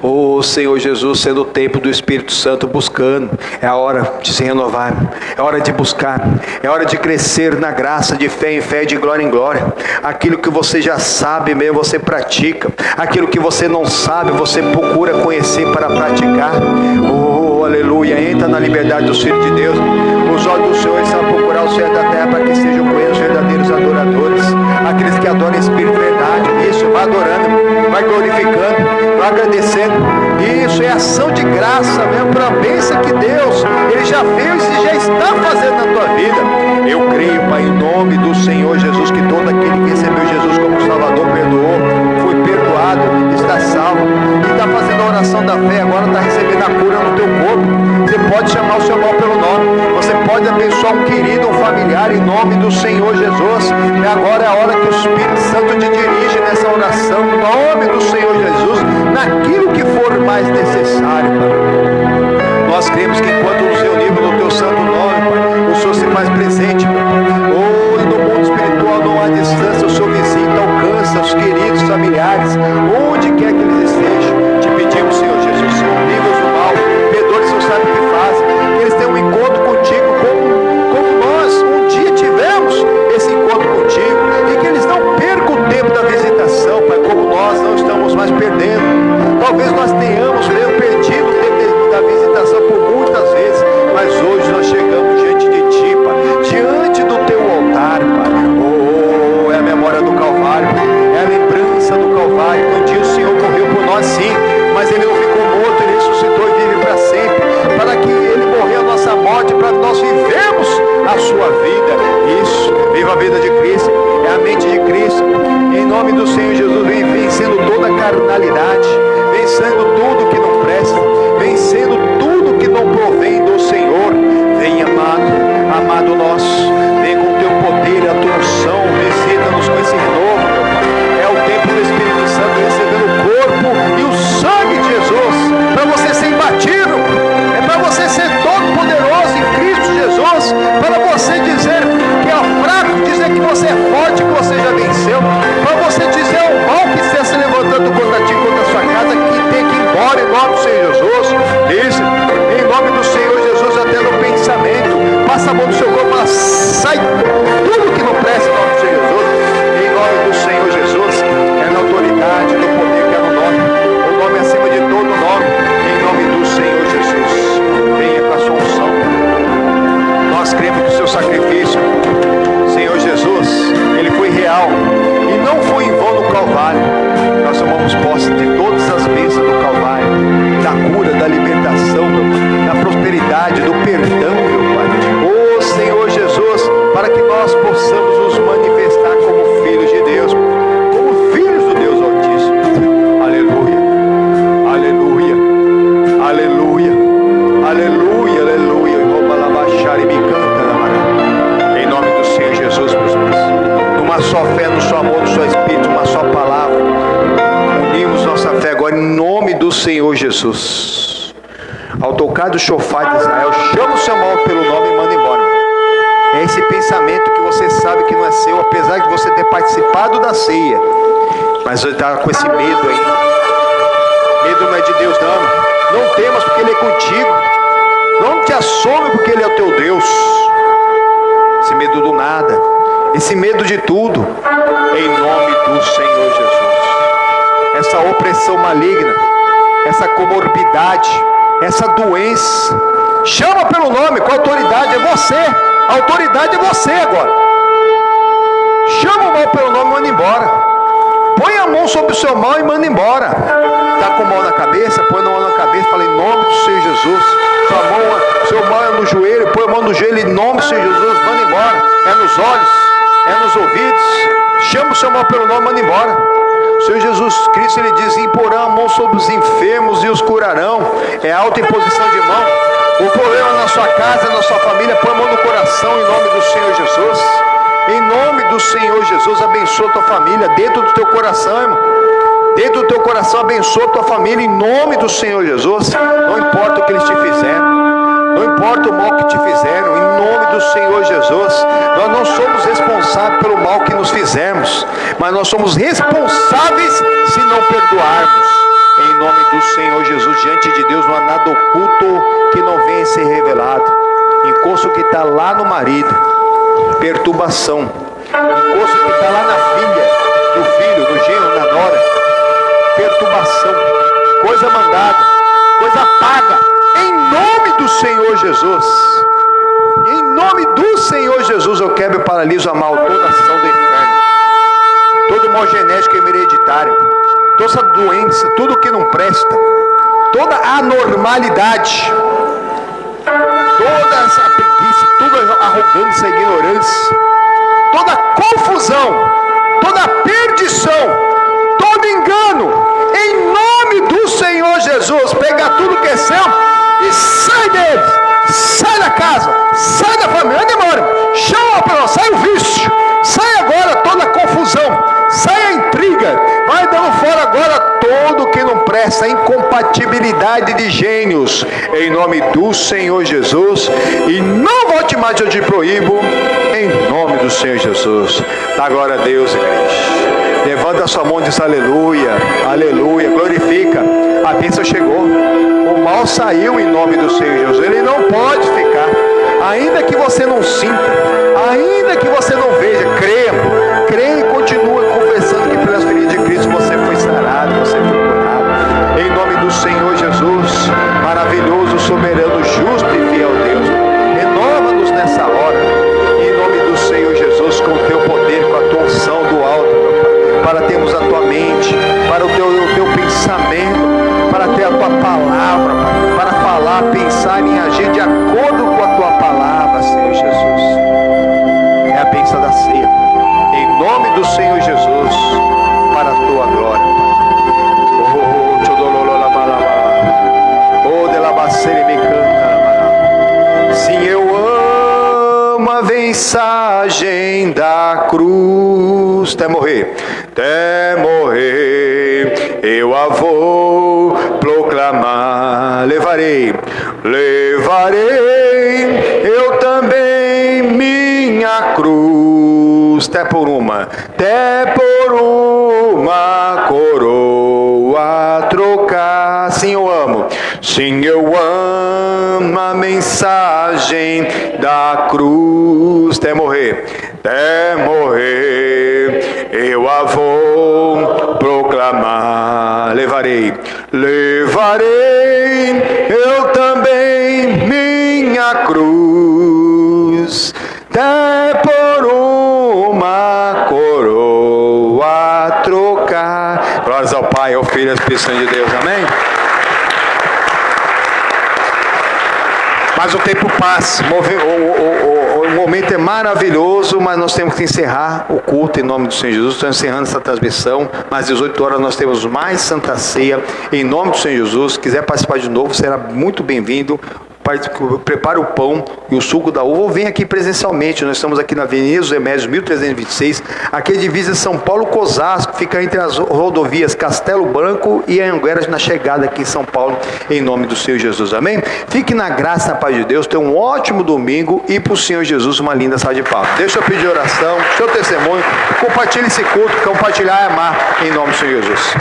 Oh Senhor Jesus, sendo o tempo do Espírito Santo buscando, é a hora de se renovar, é hora de buscar, é hora de crescer na graça, de fé em fé, de glória em glória. Aquilo que você já sabe mesmo, você pratica. Aquilo que você não sabe, você procura conhecer para praticar. Oh, aleluia, entra na liberdade do Filho de Deus. Os olhos do Senhor estão a procurar o céu da terra para que sejam conhecidos os verdadeiros adoradores, aqueles que adoram em espírito e verdade. Isso, vai adorando, vai glorificando, vai agradecendo. Isso é ação de graça mesmo, para a bênção que Deus, Ele já fez e já está fazendo na tua vida. Eu creio, Pai, em nome do Senhor Jesus, que todo aquele que recebeu Jesus como Salvador perdoou, foi perdoado, está salvo, e está fazendo a oração da fé, agora está recebendo a cura no teu corpo. Você pode chamar o seu mal pelo nome, você pode abençoar um querido, um familiar, em nome do Senhor Jesus. E agora é a hora que o Espírito Santo te dirige nessa oração, em nome do Senhor Jesus, naquilo que for mais necessário, Pai. Nós cremos que enquanto nos reunimos no teu santo nome, Pai, o Senhor se faz presente, Pai. Oh, e no mundo espiritual não há distância, o Senhor visita, alcança os queridos, familiares, onde quer que eles estejam. Te pedimos, Senhor Jesus, livra-os do mal, perdoa-lhes, não sabe o que fazem, que eles tenham um encontro contigo, como nós um dia tivemos esse encontro contigo, e que eles não percam o tempo da visitação, Pai, como nós não estamos mais perdendo. Talvez nós tenhamos perdido o tempo da visitação por muitas vezes, mas hoje nós chegamos diante de Ti, Pai, diante do Teu altar, Pai. Oh, é a memória do Calvário, é a lembrança do Calvário. Um dia o Senhor morreu por nós, sim, mas Ele não ficou morto, Ele ressuscitou e vive para sempre, para que Ele morreu a nossa morte, para que nós vivemos a sua vida. Isso, viva a vida de Cristo, é a mente de Cristo. Em nome do Senhor Jesus, vem vencendo toda a carnalidade, vencendo tudo que não presta, vencendo tudo que não provém do Senhor. Vem, amado nosso, vem com o teu poder e a tua unção, visita-nos com esse renovo, meu Pai. É o tempo do Espírito Santo recebendo o corpo e o sangue de Jesus, para você ser imbatível, é para você ser todo poderoso em Cristo Jesus, para você dizer que é fraco, dizer que você é forte, que você já venceu, para você dizer ao mal que está se levantando contra ti, contra a sua casa, que tem que ir embora em nome do Senhor Jesus. Isso, em nome do Senhor Jesus, até no pensamento, passa a mão do seu corpo, ela sai tudo que não presta em nome do Senhor Jesus. Em nome do Senhor Jesus, é na autoridade, no poder que é no nome, o nome acima de todo nome, em nome do Senhor Jesus. Venha com a sua unção. Nós cremos que o seu sacrifício, Senhor Jesus, ele foi real e não foi em vão no Calvário. Nós tomamos posse de todas as bênçãos do Calvário, da cura, da libertação, meu Pai, da prosperidade, do perdão, meu Pai. Oh Senhor Jesus, para que nós possamos nos manifestar como filhos de Deus, como filhos do Deus Altíssimo. Aleluia, aleluia, aleluia, aleluia, aleluia. Em nome do Senhor Jesus, meus irmãos, numa só fé, no seu amor, no seu Espírito, uma só palavra, unimos nossa fé agora em nome do Senhor Jesus. Ao tocar do shofar de Israel, chama o seu mal pelo nome e manda embora. É esse pensamento que você sabe que não é seu, apesar de você ter participado da ceia, mas você está com esse medo ainda. Medo não é de Deus, não. Não temas, porque Ele é contigo. Não te assombre, porque Ele é o teu Deus. Esse medo do nada, esse medo de tudo, em nome do Senhor Jesus. Essa opressão maligna, essa comorbidade, essa doença, chama pelo nome, com autoridade, é você. A autoridade é você agora. Chama o mal pelo nome e manda embora. Põe a mão sobre o seu mal e manda embora. Está com o mal na cabeça? Põe a mão na cabeça e fala em nome do Senhor Jesus. Seu mal é no joelho, põe a mão no joelho em nome do Senhor Jesus, manda embora. É nos olhos, é nos ouvidos. Chama o seu mal pelo nome, manda embora. O Senhor Jesus Cristo, Ele diz: imporão a mão sobre os enfermos e os curarão. É alta imposição de mão. O problema na sua casa, na sua família, põe a mão no coração em nome do Senhor Jesus. Em nome do Senhor Jesus, abençoa a tua família dentro do teu coração, irmão. Dentro do teu coração, abençoa a tua família em nome do Senhor Jesus. Não importa o que eles te fizeram, não importa o mal que te fizeram, em nome do Senhor Jesus. Nós não somos responsáveis pelo mal que nos fizemos, mas nós somos responsáveis se não perdoarmos. Em nome do Senhor Jesus, diante de Deus não há nada oculto que não venha a ser revelado. Encosto que está lá no marido, perturbação. Encosto que está lá na filha, no filho, no genro, na nora, perturbação. Coisa mandada, coisa paga. Em nome do Senhor Jesus. Em nome do Senhor Jesus, eu quebro e paraliso a mal toda ação do inferno. Todo mal genético e hereditário. Toda essa doença, tudo que não presta. Toda anormalidade. Toda essa preguiça, toda arrogância e ignorância. Toda confusão. Toda perdição. Todo engano. Em nome do Senhor Jesus. Pega tudo que é seu e sai deles. Sai da casa, sai da família, não demora, chama para nós, sai o vício, sai agora toda a confusão, sai a intriga, vai dando fora agora todo que não presta, a incompatibilidade de gênios, em nome do Senhor Jesus, e não volte mais, eu te proíbo, em nome do Senhor Jesus. Dá glória a Deus, igreja. Levanta a sua mão e diz aleluia, aleluia, glorifica, a bênção chegou. O mal saiu em nome do Senhor Jesus. Ele não pode ficar. Ainda que você não sinta, ainda que você não veja, creia e continue confessando que pelas feridas de Cristo você foi sarado, você foi curado. Em nome do Senhor Jesus, maravilhoso, soberano, justo e fiel Deus. Renova-nos nessa hora. Em nome do Senhor Jesus, com o teu poder, com a tua unção do alto, para termos a tua mente, para o teu pensamento, para ter a tua palavra, para falar, pensar e agir de acordo com a tua palavra, Senhor Jesus. É a bênção da ceia, em nome do Senhor Jesus, para a tua glória, sim, eu amo a mensagem da cruz, até morrer, eu a vou proclamar. Levarei eu também minha cruz, até por uma coroa trocar. Sim, eu amo a mensagem da cruz, até morrer, eu a vou proclamar. Levarei eu também minha cruz, até por uma coroa trocar. Glórias ao Pai, ao Filho e ao Espírito Santo de Deus, amém? Mas o tempo passa, o momento é maravilhoso, mas nós temos que encerrar o culto em nome do Senhor Jesus. Estou encerrando essa transmissão, mas às 18 horas nós temos mais Santa Ceia, em nome do Senhor Jesus. Se quiser participar de novo, será muito bem-vindo. Prepare o pão e o suco da uva, ou vem aqui presencialmente. Nós estamos aqui na Avenida dos Remédios 1326, aqui é divisa São Paulo com Osasco, fica entre as rodovias Castelo Branco e Anhanguera, na chegada aqui em São Paulo, em nome do Senhor Jesus, amém? Fique na graça e na paz de Deus, tenha um ótimo domingo e para o Senhor Jesus uma linda salva de palmas. Deixa eu pedir oração, seu testemunho, compartilhe esse culto, compartilhar e amar, em nome do Senhor Jesus.